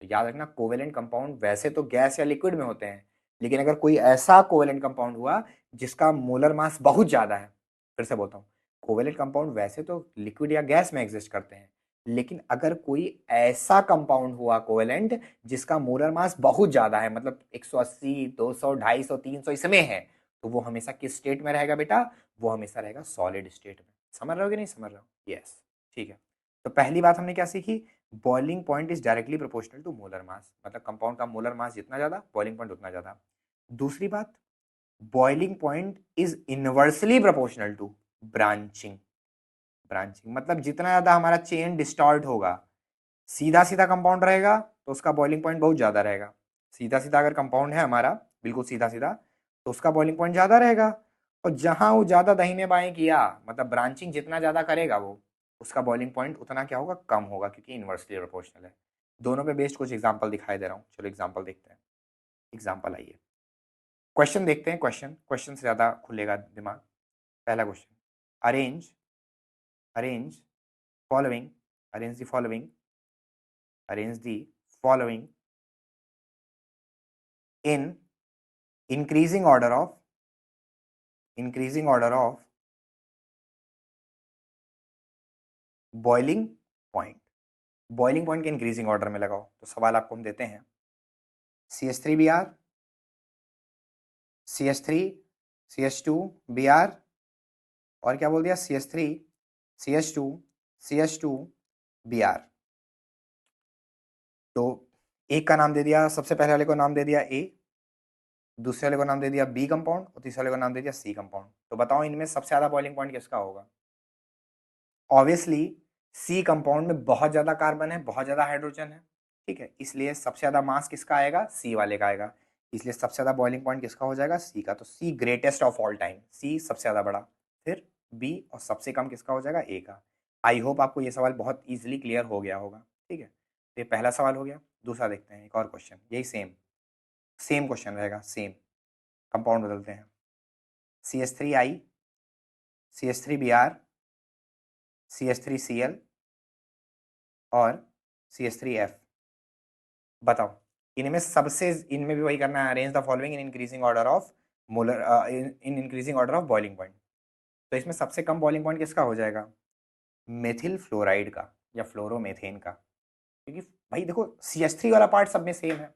तो याद रखना कोवेलेंट कंपाउंड वैसे तो गैस या लिक्विड में होते हैं, लेकिन अगर कोई ऐसा कोवेलेंट कंपाउंड हुआ जिसका मोलर मास बहुत ज्यादा है, फिर से बोलता हूँ, कोवेलेंट कंपाउंड वैसे तो लिक्विड या गैस में एग्जिस्ट करते हैं, लेकिन अगर कोई ऐसा कंपाउंड हुआ कोवेलेंट जिसका मोलर मास बहुत ज्यादा है, मतलब 180, 200, 250, 300 इसमें है, तो वो हमेशा किस स्टेट में रहेगा बेटा, वो हमेशा रहेगा सॉलिड स्टेट में। समझ रहे हो कि नहीं समझ रहे हो? यस, ठीक है। तो पहली बात हमने क्या सीखी, boiling point is directly proportional to molar mass, मतलब कंपाउंड का मोलर मास जितना ज्यादा बॉइलिंग पॉइंट उतना ज्यादा। दूसरी बात, boiling point is inversely proportional to branching. Branching मतलब जितना ज्यादा हमारा चेन डिस्टॉर्ट होगा, सीधा सीधा कंपाउंड रहेगा तो उसका बॉइलिंग पॉइंट बहुत ज्यादा रहेगा। सीधा सीधा अगर कंपाउंड है हमारा, बिल्कुल सीधा सीधा, तो उसका बॉइलिंग पॉइंट ज्यादा रहेगा। और जहां वो ज्यादा दाहिने बाएं किया, मतलब ब्रांचिंग जितना ज्यादा करेगा वो, उसका बॉइलिंग पॉइंट उतना क्या होगा, कम होगा, क्योंकि इनवर्सली प्रोपोर्शनल है। दोनों पे बेस्ड कुछ एग्जांपल दिखाई दे रहा हूँ, चलो एग्जांपल देखते हैं। एग्जांपल आइए, क्वेश्चन देखते हैं, क्वेश्चन से ज्यादा खुलेगा दिमाग। पहला question, arrange arrange following arrange the following arrange the following in increasing order of boiling point. Boiling point के इंक्रीजिंग ऑर्डर में लगाओ। तो सवाल आपको हम देते हैं, CH3Br, CH3, CH2Br, और क्या बोल दिया, CH3, CH2, CH2Br। तो एक का नाम दे दिया, सबसे पहले वाले को नाम दे दिया A, दूसरे वाले को नाम दे दिया B कंपाउंड, और तीसरे वाले को नाम दे दिया C कंपाउंड। तो बताओ इनमें सबसे ज्यादा बॉइलिंग पॉइंट किसका होगा? ऑब्वियसली सी कंपाउंड में बहुत ज्यादा कार्बन है, बहुत ज्यादा हाइड्रोजन है, ठीक है, इसलिए सबसे ज्यादा मास किसका आएगा, सी वाले का आएगा। इसलिए सबसे ज़्यादा बॉइलिंग पॉइंट किसका हो जाएगा, सी का। तो सी ग्रेटेस्ट ऑफ ऑल टाइम, सी सबसे ज़्यादा बड़ा, फिर बी, और सबसे कम किसका हो जाएगा, ए का। आई होप आपको ये सवाल बहुत ईजिली क्लियर हो गया होगा। ठीक है, तो ये पहला सवाल हो गया। दूसरा देखते हैं, एक और क्वेश्चन, यही सेम सेम क्वेश्चन रहेगा, सेम कंपाउंड बदलते हैं। CH3I, CH3Br, CH3Cl और CH3F। बताओ, इनमें सबसे, इनमें भी वही करना है, arrange the following in increasing order of molar, in increasing order of boiling point. तो इसमें सबसे कम बॉइलिंग पॉइंट किसका हो जाएगा, मेथिल फ्लोराइड का या फ्लोरोमेथेन का। क्योंकि भाई देखो CH3 वाला पार्ट सब में सेम है,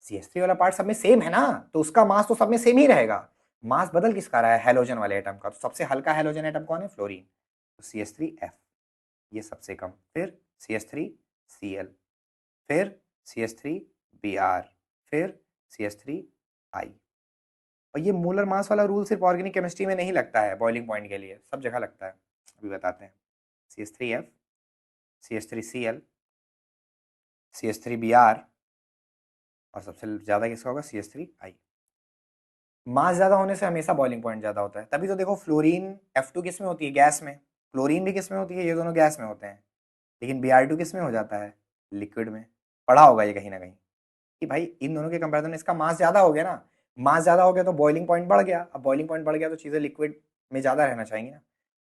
CH3 वाला पार्ट सब में सेम है ना, तो उसका मास तो सब में सेम ही रहेगा। मास बदल किसका रहा है, हेलोजन वाले एटम का। तो सबसे हल्का हेलोजन एटम कौन है, फ्लोरीन। तो CH3F ये सबसे कम, फिर CH3Cl, फिर CH3Br, फिर CH3I। और ये मोलर मास वाला रूल सिर्फ ऑर्गेनिक केमिस्ट्री में नहीं लगता है, बॉइलिंग पॉइंट के लिए सब जगह लगता है। अभी बताते हैं। CH3F, CH3Cl, CH3Br और सबसे ज़्यादा किसका होगा, CH3I। मास ज़्यादा होने से हमेशा बॉइलिंग पॉइंट ज़्यादा होता है। तभी तो देखो फ्लोरीन F2 किस में होती है, गैस में। क्लोरीन भी किस में होती है, ये दोनों गैस में होते हैं। लेकिन Br2 किस में हो जाता है, लिक्विड में। पढ़ा होगा ये कहीं ना कहीं कि भाई इन दोनों के कंपैरिजन में इसका मास ज़्यादा हो गया ना, मास ज़्यादा हो गया तो बॉइलिंग पॉइंट बढ़ गया। अब बॉइलिंग पॉइंट बढ़ गया तो चीज़ें लिक्विड में ज़्यादा रहना चाहिए ना।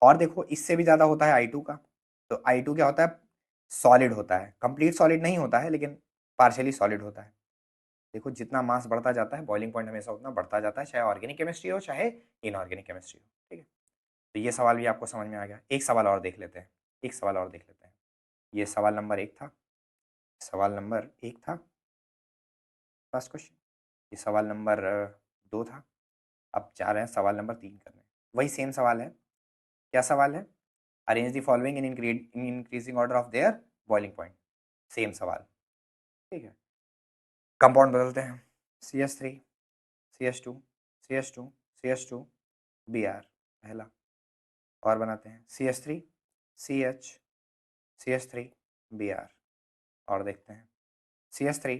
और देखो इससे भी ज़्यादा होता है I2 का। तो I2 क्या होता है, सॉलिड होता है, कंप्लीट सॉलिड नहीं होता है लेकिन पार्शियली सॉलिड होता है। देखो जितना मास बढ़ता जाता है बॉइलिंग पॉइंट हमेशा उतना बढ़ता जाता है, चाहे ऑर्गेनिक केमिस्ट्री हो चाहे इनऑर्गेनिक केमिस्ट्री हो। ठीक है, तो ये सवाल भी आपको समझ में आ गया। एक सवाल और देख लेते हैं, एक सवाल और देख लेते हैं। ये सवाल नंबर 1 था, सवाल नंबर 1 था फर्स्ट क्वेश्चन। ये सवाल नंबर 2 था। अब जा रहे हैं सवाल नंबर 3 करने। वही सेम सवाल है। क्या सवाल है, arrange the following in increasing order of their boiling point. Same सवाल। ठीक है, कंपाउंड बदलते हैं। CH3, CH2, CH2, CH2, Br पहला। और बनाते हैं CH3, CH, CH3, Br। और देखते हैं CH3,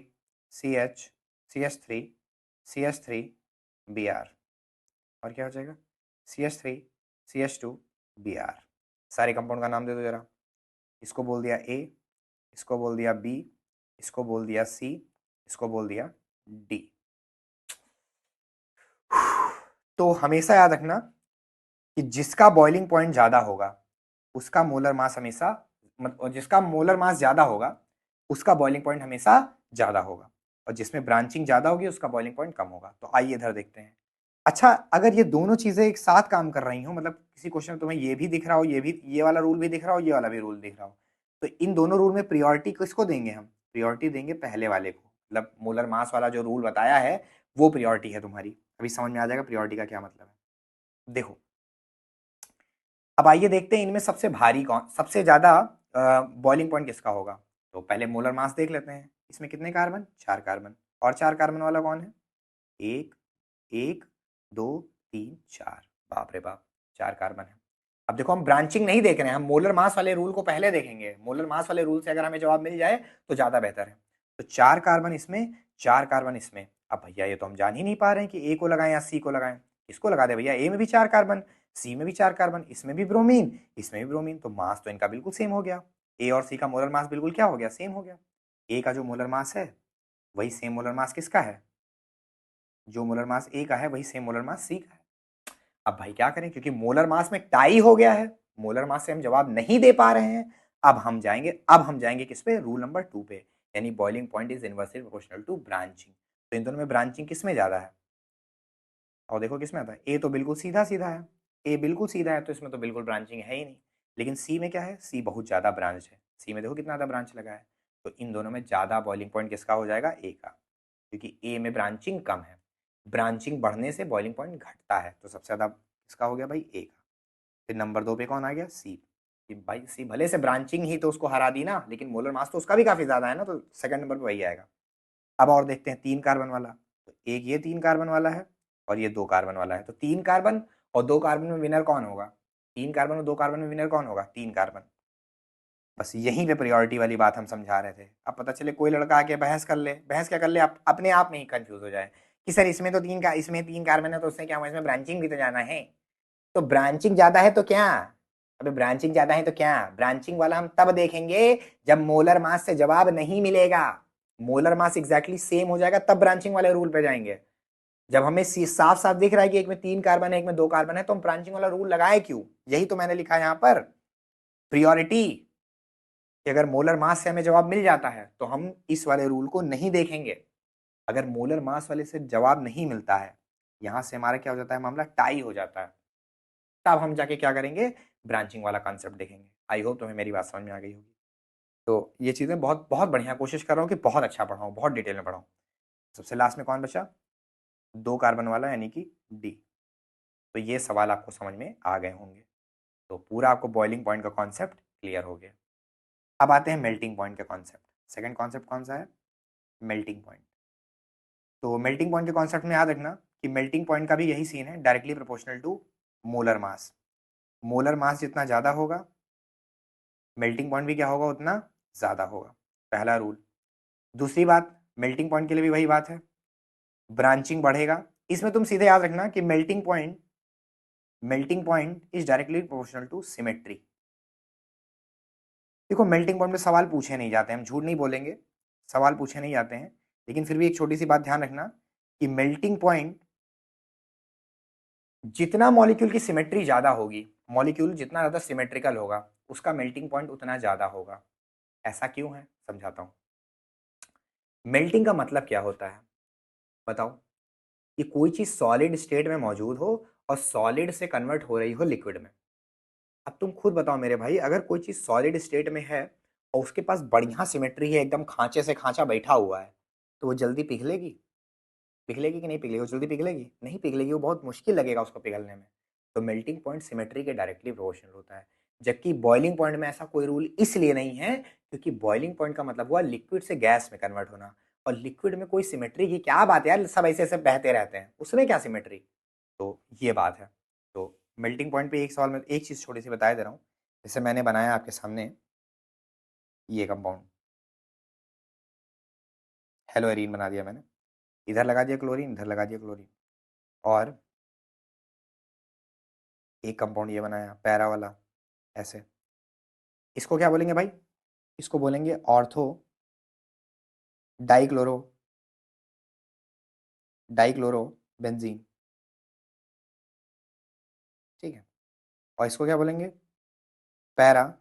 CH, CH3, CH3, Br। और क्या हो जाएगा, CH3, CH2, Br। सारे कंपाउंड का नाम दे दो जरा। इसको बोल दिया A, इसको बोल दिया B, इसको बोल दिया C, इसको बोल दिया D। तो हमेशा याद रखना कि जिसका बॉइलिंग पॉइंट ज्यादा होगा उसका मोलर मास हमेशा, जिसका मोलर मास ज्यादा होगा उसका बॉइलिंग पॉइंट हमेशा ज्यादा होगा, और जिसमें ब्रांचिंग ज्यादा होगी उसका बॉइलिंग पॉइंट कम होगा। तो आइए इधर देखते हैं। अच्छा, अगर ये दोनों चीजें एक साथ काम कर रही हो, मतलब किसी क्वेश्चन में तुम्हें ये भी दिख रहा हो, ये भी, ये वाला रूल भी दिख रहा हो, ये वाला भी रूल दिख रहा हो, तो इन दोनों रूल में प्रियोरिटी किसको देंगे हम, प्रियोरिटी देंगे पहले वाले को। मतलब मोलर मास वाला जो रूल बताया है वो प्रियोरिटी है तुम्हारी। अभी समझ में आ जाएगा प्रियोरिटी का क्या मतलब है। देखो, अब आइए देखते हैं इनमें सबसे भारी कौन, सबसे ज्यादा बॉइलिंग पॉइंट किसका होगा। तो पहले मोलर मास देख लेते हैं। इसमें कितने कार्बन, 4 कार्बन। और 4 कार्बन वाला कौन है, एक, एक, दो, तीन, चार। बाप रे बाप, 4 कार्बन है। अब देखो हम ब्रांचिंग नहीं देख रहे हैं, हम मोलर मास वाले रूल को पहले देखेंगे। मोलर मास वाले रूल से अगर हमें जवाब मिल जाए तो ज्यादा बेहतर है। तो 4 कार्बन इसमें, 4 कार्बन इसमें। अब भैया ये तो हम जान ही नहीं पा रहे हैं कि ए को लगाएं या सी को लगाएं। इसको लगा दे भैया, ए में भी 4 कार्बन, सी में भी 4 कार्बन, इसमें भी ब्रोमीन, इसमें भी ब्रोमीन, तो मास तो इनका बिल्कुल सेम हो गया। ए और सी का मोलर मास बिल्कुल क्या हो गया, सेम हो गया। ए का जो मोलर मास है वही सेम मोलर मास किसका है, जो मोलर मास ए का है वही सेम मोलर मास सी का है। अब भाई क्या करें, क्योंकि मोलर मास में टाई हो गया है, मोलर मास से हम जवाब नहीं दे पा रहे हैं। अब हम जाएंगे किस पे, रूल नंबर 2 पे, यानी boiling point is inversely proportional to branching. तो इन दोनों में ब्रांचिंग किस में ज्यादा है, और देखो किस में आता है, ए तो बिल्कुल सीधा सीधा है, ए बिल्कुल सीधा है तो इसमें तो बिल्कुल ब्रांचिंग है ही नहीं। लेकिन सी में क्या है, सी बहुत ज्यादा ब्रांच है। सी में देखो कितना ज्यादा ब्रांच लगा है। तो इन दोनों में ज्यादा बॉइलिंग पॉइंट किसका हो जाएगा, ए का, क्योंकि ए में ब्रांचिंग कम है। ब्रांचिंग बढ़ने से बॉइलिंग पॉइंट घटता है, तो सबसे ज्यादा किसका हो गया भाई, ए का। फिर नंबर 2 पे कौन आ गया, सी। कि भाई सी भले से ब्रांचिंग ही तो उसको हरा दी ना, लेकिन मोलर मास तो उसका भी काफी ज्यादा है ना, तो सेकंड नंबर पे वही आएगा। अब और देखते हैं 3 कार्बन वाला। तो एक ये 3 कार्बन वाला है और ये 2 कार्बन वाला है। तो 3 कार्बन और 2 कार्बन में विनर कौन होगा, 3 कार्बन और 2 कार्बन में विनर कौन होगा, 3 कार्बन। बस यहीं पे प्रायोरिटी वाली बात हम समझा रहे थे। अब पता चले कोई लड़का आके बहस कर ले, बहस क्या कर ले, अपने आप में ही कंफ्यूज हो जाए कि सर इसमें 3 कार्बन है तो उससे क्या हुआ, इसमें ब्रांचिंग भी तो जाना है। तो ब्रांचिंग ज्यादा है तो क्या, अबे ब्रांचिंग ज्यादा है तो क्या, ब्रांचिंग वाला हम तब देखेंगे जब मोलर मास से जवाब नहीं मिलेगा, मोलर मास एग्जैक्टली सेम हो जाएगा तब ब्रांचिंग वाले रूल पे जाएंगे। जब हमें साफ साफ दिख रहा है कि एक में 3 कार्बन है एक में 2 कार्बन है तो हम ब्रांचिंग वाला रूल लगाए क्यों, यही तो मैंने लिखा है यहाँ पर प्रियोरिटी, कि अगर मोलर मास से हमें जवाब मिल जाता है तो हम इस वाले रूल को नहीं देखेंगे। अगर मोलर मास वाले से जवाब नहीं मिलता है, यहां से हमारा क्या हो जाता है, मामला टाई हो जाता है, तब हम जाके क्या करेंगे, ब्रांचिंग वाला कॉन्सेप्ट देखेंगे। आई होप तुम्हें मेरी बात समझ में आ गई होगी। तो ये चीजें बहुत बहुत बढ़िया, कोशिश कर रहा हूँ कि बहुत अच्छा पढ़ाऊँ, बहुत डिटेल में पढ़ाऊँ। सबसे लास्ट में कौन बचा, 2 कार्बन वाला यानी कि डी। तो ये सवाल आपको समझ में आ गए होंगे। तो पूरा आपको बॉइलिंग पॉइंट का कॉन्सेप्ट क्लियर हो गया। अब आते हैं मेल्टिंग पॉइंट का कॉन्सेप्ट। सेकंड कॉन्सेप्ट कौन सा है, मेल्टिंग पॉइंट। तो मेल्टिंग पॉइंट के कॉन्सेप्ट में याद रखना कि मेल्टिंग पॉइंट का भी यही सीन है, directly proportional to molar mass. Molar mass जितना ज़्यादा होगा मेल्टिंग पॉइंट भी क्या होगा, उतना ज़्यादा होगा, पहला रूल। दूसरी बात, मेल्टिंग पॉइंट के लिए भी वही बात है, ब्रांचिंग बढ़ेगा। इसमें तुम सीधे याद रखना कि melting point is directly proportional to symmetry. देखो मेल्टिंग पॉइंट में सवाल पूछे नहीं जाते, हम झूठ नहीं बोलेंगे, सवाल पूछे नहीं जाते हैं, लेकिन फिर भी एक छोटी सी बात ध्यान रखना कि मेल्टिंग पॉइंट जितना मॉलिक्यूल की सिमेट्री ज्यादा होगी, मॉलिक्यूल जितना ज्यादा सिमेट्रिकल होगा उसका मेल्टिंग पॉइंट उतना ज्यादा होगा। ऐसा क्यों है, समझाता हूं। मेल्टिंग का मतलब क्या होता है बताओ, कि कोई चीज सॉलिड स्टेट में मौजूद हो और सॉलिड से कन्वर्ट हो रही हो लिक्विड में। अब तुम खुद बताओ मेरे भाई, अगर कोई चीज सॉलिड स्टेट में है और उसके पास बढ़िया सिमेट्री है, एकदम खांचे से खांचा बैठा हुआ है, तो वो जल्दी पिघलेगी, पिघलेगी कि नहीं पिघलेगी, वो जल्दी पिघलेगी नहीं पिघलेगी, वो बहुत मुश्किल लगेगा उसको पिघलने में। तो मेल्टिंग पॉइंट सिमेट्री के डायरेक्टली प्रोपोर्शनल होता है। जबकि बॉइलिंग पॉइंट में ऐसा कोई रूल इसलिए नहीं है क्योंकि बॉइलिंग पॉइंट का मतलब हुआ लिक्विड से गैस में कन्वर्ट होना, और लिक्विड में कोई सिमेट्री की क्या बात है यार, सब ऐसे ऐसे बहते रहते हैं, उसमें क्या सिमेट्री। तो ये बात है। तो मेल्टिंग पॉइंट पे एक सवाल में एक चीज़ छोटी सी बता दे रहा हूँ। जैसे मैंने बनाया आपके सामने ये कंपाउंड, हेलोएरीन बना दिया मैंने, इधर लगा दिया क्लोरीन, इधर लगा दिया क्लोरीन, और एक कंपाउंड ये बनाया पैरा वाला, ऐसे। इसको क्या बोलेंगे भाई, इसको बोलेंगे ऑर्थो डाइक्लोरो डाइक्लोरो बेंजीन, ठीक है। और इसको क्या बोलेंगे, पैरा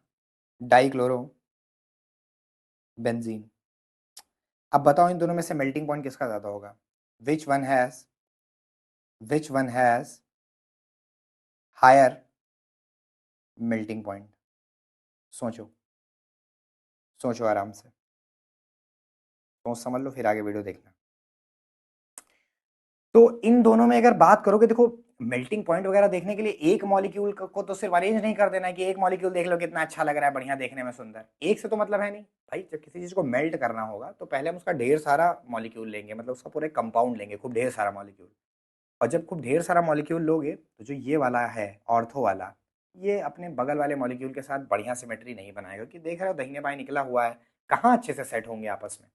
डाइक्लोरो बेंजीन। अब बताओ इन दोनों में से मेल्टिंग पॉइंट किसका ज़्यादा होगा, which one has which one has higher melting point. सोचो, सोचो आराम से, सोच समझ लो फिर आगे वीडियो देखना। तो इन दोनों में अगर बात करोगे, देखो मेल्टिंग पॉइंट वगैरह देखने के लिए एक मॉलिक्यूल को तो सिर्फ अरेंज नहीं कर देना है कि एक मॉलिक्यूल देख लो कितना अच्छा लग रहा है, बढ़िया देखने में सुंदर, एक से तो मतलब है नहीं भाई। जब किसी चीज को मेल्ट करना होगा तो पहले हम उसका ढेर सारा मॉलिक्यूल लेंगे, मतलब उसका पूरा कंपाउंड लेंगे, खूब ढेर सारा मॉलिक्यूल। और जब खूब ढेर सारा मॉलिक्यूल लोगे तो जो ये वाला है ऑर्थो वाला, ये अपने बगल वाले मॉलिक्यूल के साथ बढ़िया सिमेट्री नहीं बनाएगा, कि देख रहे हो दहीने बाएं निकला हुआ है, कहाँ अच्छे से सेट होंगे आपस में।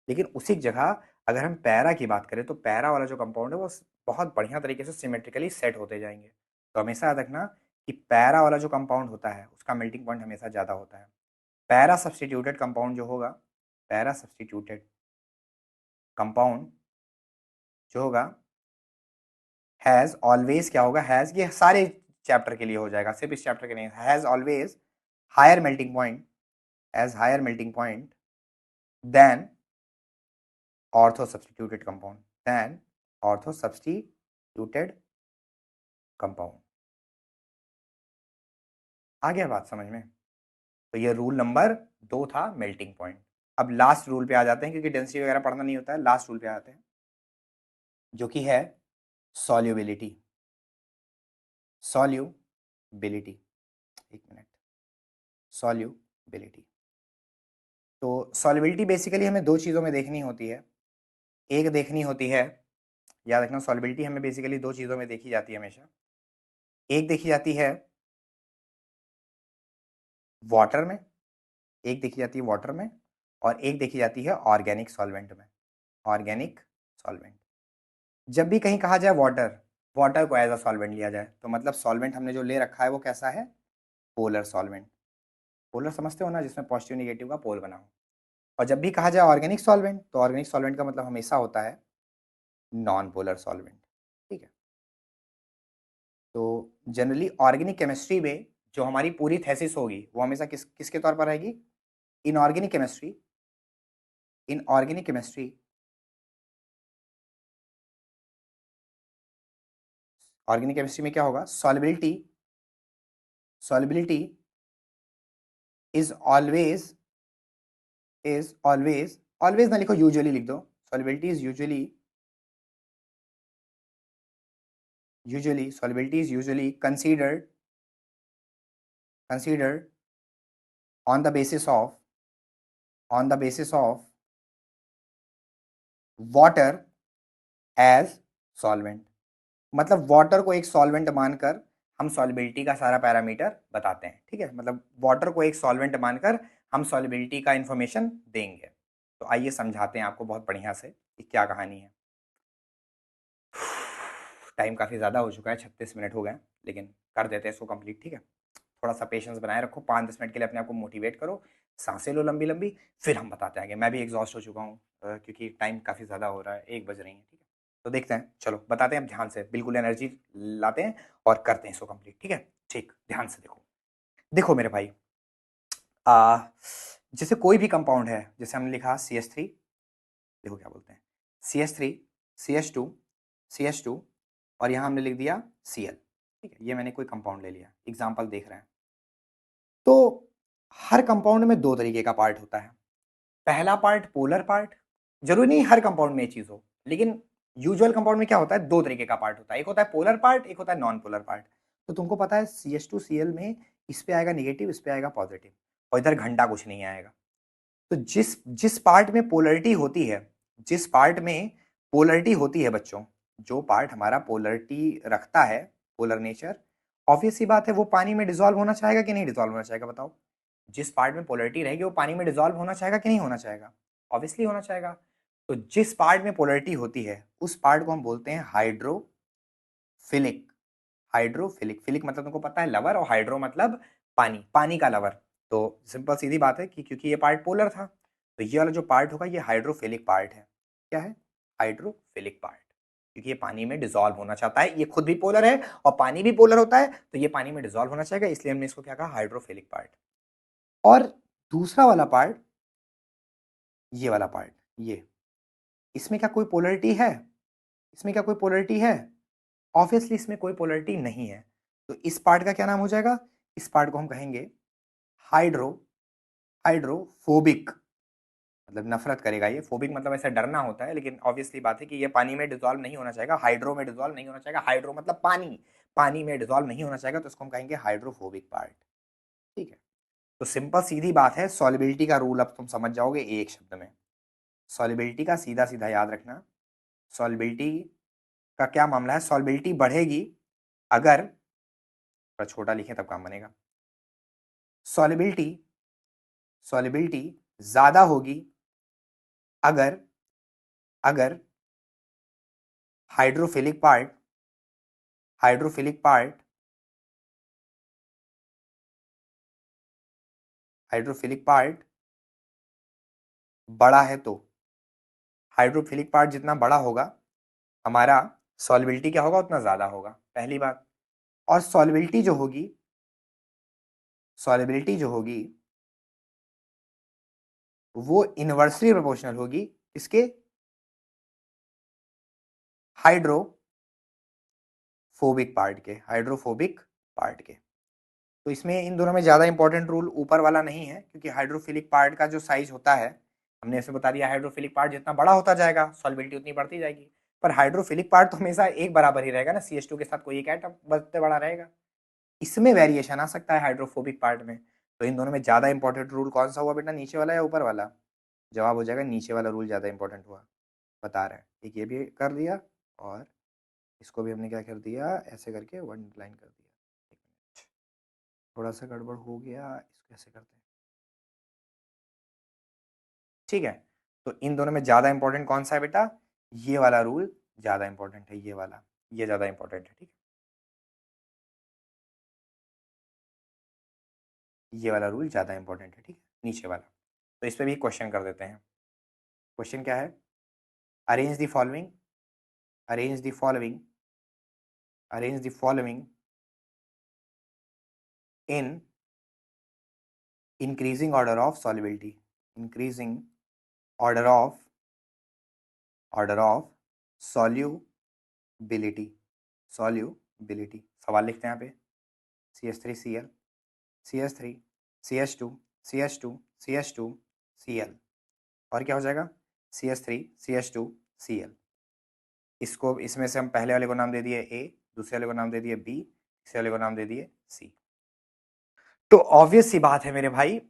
लेकिन उसी जगह अगर हम पैरा की बात करें तो पैरा वाला जो कंपाउंड है वो बहुत बढ़िया तरीके से सिमेट्रिकली सेट होते जाएंगे। तो हमेशा याद रखना कि पैरा वाला जो कंपाउंड होता है उसका मेल्टिंग पॉइंट हमेशा ज़्यादा होता है। पैरा सब्सटीट्यूटेड कंपाउंड जो होगा, पैरा सब्सटीट्यूटेड कंपाउंड जो होगा, हैज़ ऑलवेज क्या होगा, हैज़, ये सारे चैप्टर के लिए हो जाएगा, सिर्फ इस चैप्टर के नहीं, has always higher melting point, has higher melting point than ortho substituted compound, then ortho substituted compound. आ गया बात समझ में। तो ये रूल नंबर 2 था मेल्टिंग पॉइंट। अब लास्ट रूल पे आ जाते हैं, क्योंकि डेंसिटी वगैरह पढ़ना नहीं होता है, लास्ट रूल पे आते हैं जो कि है सॉल्युबिलिटी। सॉल्युबिलिटी, एक मिनट, सॉल्युबिलिटी। तो सॉल्युबिलिटी बेसिकली हमें दो चीज़ों में देखनी होती है। एक देखनी होती है, याद रखना सॉल्युबिलिटी हमें बेसिकली दो चीज़ों में देखी जाती है हमेशा। एक देखी जाती है वाटर में, एक देखी जाती है वाटर में, और एक देखी जाती है ऑर्गेनिक सॉल्वेंट में, ऑर्गेनिक सॉल्वेंट। जब भी कहीं कहा जाए वाटर, वाटर को एज अ सॉल्वेंट लिया जाए, तो मतलब सॉल्वेंट हमने जो ले रखा है वो कैसा है? Polar solvent. पोलर समझते हो ना, जिसमें पॉजिटिव निगेटिव का पोल बना हो। और जब भी कहा जाए ऑर्गेनिक सॉल्वेंट, तो ऑर्गेनिक सॉल्वेंट का मतलब हमेशा होता है नॉन पोलर सॉल्वेंट। ठीक है, तो जनरली ऑर्गेनिक केमिस्ट्री में जो हमारी पूरी थेसिस होगी वो हमेशा किसके तौर पर रहेगी? Inorganic chemistry, inorganic chemistry, organic chemistry में क्या होगा? Solubility, solubility is always, is always, always ना लिखो, यूजुअली लिख दो। Solubility is usually, usually solubility is usually considered on the basis of, on the basis of water as solvent। मतलब water को एक सॉल्वेंट मानकर हम सॉल्युबिलिटी का सारा पैरामीटर बताते हैं। ठीक है, मतलब वाटर को एक सॉल्वेंट मानकर हम सॉल्युबिलिटी का इंफॉर्मेशन देंगे। तो आइए समझाते हैं आपको बहुत बढ़िया से कि क्या कहानी है। टाइम काफ़ी ज़्यादा हो चुका है, 36 मिनट हो गए, लेकिन कर देते हैं इसको कंप्लीट। ठीक है, थोड़ा सा पेशेंस बनाए रखो, 5-10 मिनट के लिए अपने आप को मोटिवेट करो, सांसें लो लंबी लंबी, फिर हम बताते हैं आगे। मैं भी एग्जॉस्ट हो चुका हूँ क्योंकि टाइम काफ़ी ज़्यादा हो रहा है, 1 बज रही है। ठीक है, तो देखते हैं, चलो बताते हैं, अब ध्यान से बिल्कुल एनर्जी लाते हैं और करते हैं इसको कंप्लीट। ठीक है, ठीक, ध्यान से देखो। देखो मेरे भाई, आ, जैसे कोई भी कंपाउंड है, जैसे हमने लिखा CH3, देखो क्या बोलते हैं, CH3, CH2, CH2, और यहाँ हमने लिख दिया Cl। ठीक है, ये मैंने कोई कंपाउंड ले लिया, एग्जाम्पल देख रहे हैं। तो हर कंपाउंड में दो तरीके का पार्ट होता है। पहला पार्ट पोलर पार्ट, जरूरी नहीं हर कंपाउंड में ये चीज हो, लेकिन यूजुअल कंपाउंड में क्या होता है? दो तरीके का पार्ट होता है, एक होता है पोलर पार्ट, एक होता है नॉन पोलर पार्ट। तो तुमको पता है CH2Cl में इस पे आएगा निगेटिव, इस पे आएगा पॉजिटिव, और इधर घंटा कुछ नहीं आएगा। तो जिस जिस पार्ट में पोलरिटी होती है, जिस पार्ट में पोलरिटी होती है बच्चों, जो पार्ट हमारा पोलरिटी रखता है, पोलर नेचर, ऑब्वियस सी बात है वो पानी में डिसॉल्व होना चाहेगा कि नहीं डिसॉल्व होना चाहेगा? बताओ। जिस पार्ट में पोलरिटी रहेगी वो पानी में डिसॉल्व होना चाहेगा कि नहीं होना चाहेगा? ऑब्वियसली होना चाहेगा। तो जिस पार्ट में पोलरिटी होती है उस पार्ट को हम बोलते हैं हाइड्रोफिलिक। हाइड्रोफिलिक, फिलिक मतलब तुमको पता है लवर, और हाइड्रो मतलब पानी, पानी का लवर। तो सिंपल सीधी बात है कि क्योंकि ये पार्ट पोलर था, तो ये वाला जो पार्ट होगा ये हाइड्रोफिलिक पार्ट है। क्या है? हाइड्रोफिलिक पार्ट, क्योंकि ये पानी में डिसॉल्व होना चाहता है, ये खुद भी पोलर है और पानी भी पोलर होता है, तो ये पानी में डिसॉल्व होना चाहेगा, इसलिए हमने इसको क्या कहा? Hydrophilic part. और दूसरा वाला पार्ट, ये वाला पार्ट, ये, इसमें क्या कोई पोलरिटी है? इसमें क्या कोई पोलरिटी है? ऑब्वियसली इसमें कोई पोलरिटी नहीं है। तो इस पार्ट का क्या नाम हो जाएगा? इस पार्ट को हम कहेंगे हाइड्रो, हाइड्रोफोबिक, मतलब नफरत करेगा ये। फोबिक मतलब ऐसा डरना होता है, लेकिन ऑब्वियसली बात है कि ये पानी में डिसॉल्व नहीं होना चाहेगा, हाइड्रो में डिसॉल्व नहीं होना चाहेगा। हाइड्रो मतलब पानी, पानी में डिसॉल्व नहीं होना चाहेगा, तो इसको हम कहेंगे हाइड्रोफोबिक पार्ट। ठीक है, तो सिंपल सीधी बात है, सॉल्युबिलिटी का रूल अब तुम समझ जाओगे एक शब्द में। सॉल्युबिलिटी का सीधा सीधा याद रखना, सॉल्युबिलिटी का क्या मामला है? सॉल्युबिलिटी बढ़ेगी अगर, थोड़ा छोटा लिखें तब काम बनेगा, सॉल्युबिलिटी, सॉल्युबिलिटी ज्यादा होगी अगर, अगर hydrophilic part, hydrophilic part, hydrophilic part बड़ा है। तो हाइड्रोफिलिक पार्ट जितना बड़ा होगा, हमारा सॉल्युबिलिटी क्या होगा? उतना ज्यादा होगा, पहली बात। और सॉल्युबिलिटी जो होगी, सॉल्युबिलिटी जो होगी वो इनवर्सली प्रोपोर्शनल होगी इसके, हाइड्रोफोबिक पार्ट के, हाइड्रोफोबिक पार्ट के। तो इसमें इन दोनों में ज्यादा इंपॉर्टेंट रूल ऊपर वाला नहीं है, क्योंकि हाइड्रोफिलिक पार्ट का जो साइज होता है, हमने ऐसे बता दिया, हाइड्रोफिलिक पार्ट जितना बड़ा होता जाएगा सॉल्युबिलिटी उतनी बढ़ती जाएगी। पर हाइड्रोफिलिक पार्ट तो हमेशा एक बराबर ही रहेगा ना, CH2 के साथ कोई एक एटम बढ़ते बड़ा रहेगा। इसमें वेरिएशन आ सकता है हाइड्रोफोबिक पार्ट में। तो इन दोनों में ज्यादा इंपॉर्टेंट रूल कौन सा हुआ बेटा? नीचे वाला या ऊपर वाला? जवाब हो जाएगा नीचे वाला रूल ज्यादा इंपॉर्टेंट हुआ। बता रहे हैं, एक ये भी कर दिया, और इसको भी हमने क्या कर दिया, ऐसे करके वन लाइन कर दिया। एक मिनट, थोड़ा सा गड़बड़ हो गया, इसको ऐसे करते हैं। ठीक है, तो इन दोनों में ज्यादा इंपॉर्टेंट कौन सा है बेटा? ये वाला रूल ज़्यादा इंपॉर्टेंट है, ये वाला, ये ज़्यादा इंपॉर्टेंट है, ठीक है। ये वाला रूल ज़्यादा इंपॉर्टेंट है, ठीक है, नीचे वाला। तो इस पे भी क्वेश्चन कर देते हैं। क्वेश्चन क्या है? Arrange the following, arrange the following, arrange the following in increasing order of solubility, increasing order of, order of solubility, solubility. सवाल लिखते हैं यहाँ पे, CH3Cl, CH3, CH2, CH2, CH2, Cl, और क्या हो जाएगा? CH3, CH2, Cl। इसको, इसमें से हम पहले वाले को नाम दे दिए A, दूसरे वाले को नाम दे दिए B, तीसरे वाले को नाम दे दिए C। तो ऑब्वियस सी बात है मेरे भाई,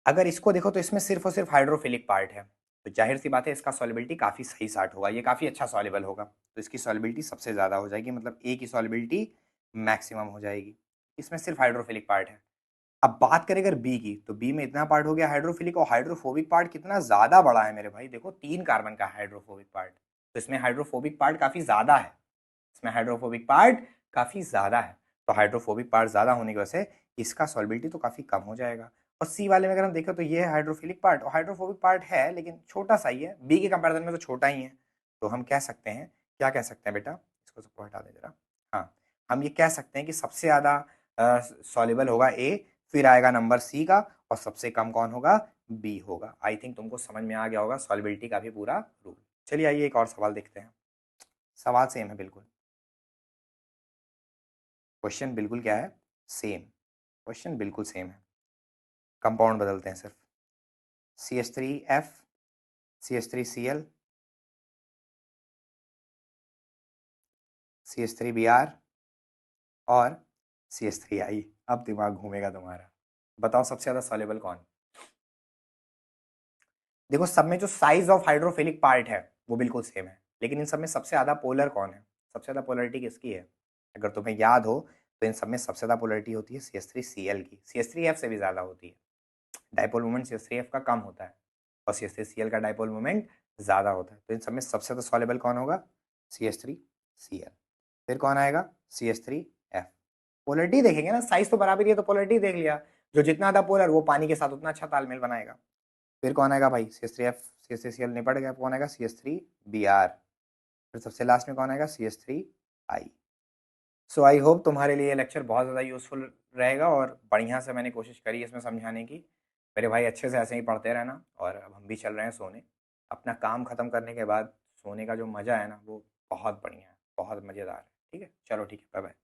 अगर इसको देखो तो इसमें सिर्फ और सिर्फ हाइड्रोफिलिक पार्ट है, तो जाहिर सी बात है इसका सॉल्युबिलिटी काफी सही साट होगा, ये काफी अच्छा सॉल्युबल होगा, तो इसकी सॉल्युबिलिटी सबसे ज्यादा हो जाएगी, मतलब ए की सॉल्युबिलिटी मैक्सिमम हो जाएगी। इसमें सिर्फ हाइड्रोफिलिक पार्ट है। अब बात करें अगर बी की, तो बी में इतना पार्ट हो गया हाइड्रोफिलिक, और हाइड्रोफोबिक पार्ट कितना ज्यादा बड़ा है मेरे भाई, देखो 3 कार्बन का हाइड्रोफोबिक पार्ट, तो इसमें हाइड्रोफोबिक पार्ट काफी ज्यादा है, इसमें हाइड्रोफोबिक पार्ट काफी ज्यादा है, तो हाइड्रोफोबिक पार्ट ज्यादा होने की वजह से इसका सॉल्युबिलिटी तो काफी कम हो जाएगा। और सी वाले में अगर हम देखें तो ये है हाइड्रोफिलिक पार्ट, और हाइड्रोफोबिक पार्ट है लेकिन छोटा सा ही है, बी के कंपेरिजन में तो छोटा ही है। तो हम कह सकते हैं, क्या कह सकते हैं बेटा, इसको सबको हटा दे जरा। हाँ, हम ये कह सकते हैं कि सबसे ज्यादा सॉल्युबल होगा ए, फिर आएगा नंबर सी का, और सबसे कम कौन होगा? बी होगा। आई थिंक तुमको समझ में आ गया होगा सॉल्युबिलिटी का भी पूरा रूल। चलिए आइए एक और सवाल देखते हैं। सवाल सेम है बिल्कुल, क्वेश्चन बिल्कुल क्या है? सेम, क्वेश्चन बिल्कुल सेम है, कंपाउंड बदलते हैं सिर्फ। CH3F, CH3Cl, CH3Br और CH3I। अब दिमाग घूमेगा तुम्हारा, बताओ सबसे ज्यादा सॉल्युबल कौन? देखो सब में जो साइज ऑफ हाइड्रोफिलिक पार्ट है वो बिल्कुल सेम है, लेकिन इन सब में सबसे ज्यादा पोलर कौन है? सबसे ज्यादा पोलरिटी किसकी है? अगर तुम्हें याद हो तो इन सब में सबसे ज्यादा पोलरिटी होती है CH3Cl की, CH3F से भी ज्यादा होती है। डाइपोल मोमेंट CH3F का कम होता है, और CH3Cl का डाइपोल मोमेंट ज्यादा होता है, तो इन सब में सबसे ज्यादा सॉल्युबल कौन होगा? CH3Cl। फिर कौन आएगा? CH3F। पोलरिटी देखेंगे ना, साइज तो बराबर ही है तो पोलरिटी देख लिया, जो जितना था पोलर वो पानी के साथ उतना अच्छा तालमेल बनाएगा। फिर कौन आएगा भाई? CH3F, CH3Cl निपट गया, कौन आएगा? CH3Br। फिर सबसे लास्ट में कौन आएगा? CH3I। सो आई होप तुम्हारे लिए लेक्चर बहुत ज़्यादा यूजफुल रहेगा, और बढ़िया से मैंने कोशिश करी इसमें समझाने की। मेरे भाई अच्छे से ऐसे ही पढ़ते रहना, और अब हम भी चल रहे हैं सोने। अपना काम ख़त्म करने के बाद सोने का जो मज़ा है ना वो बहुत बढ़िया है, बहुत मज़ेदार है। ठीक है, चलो ठीक है, बाय बाय।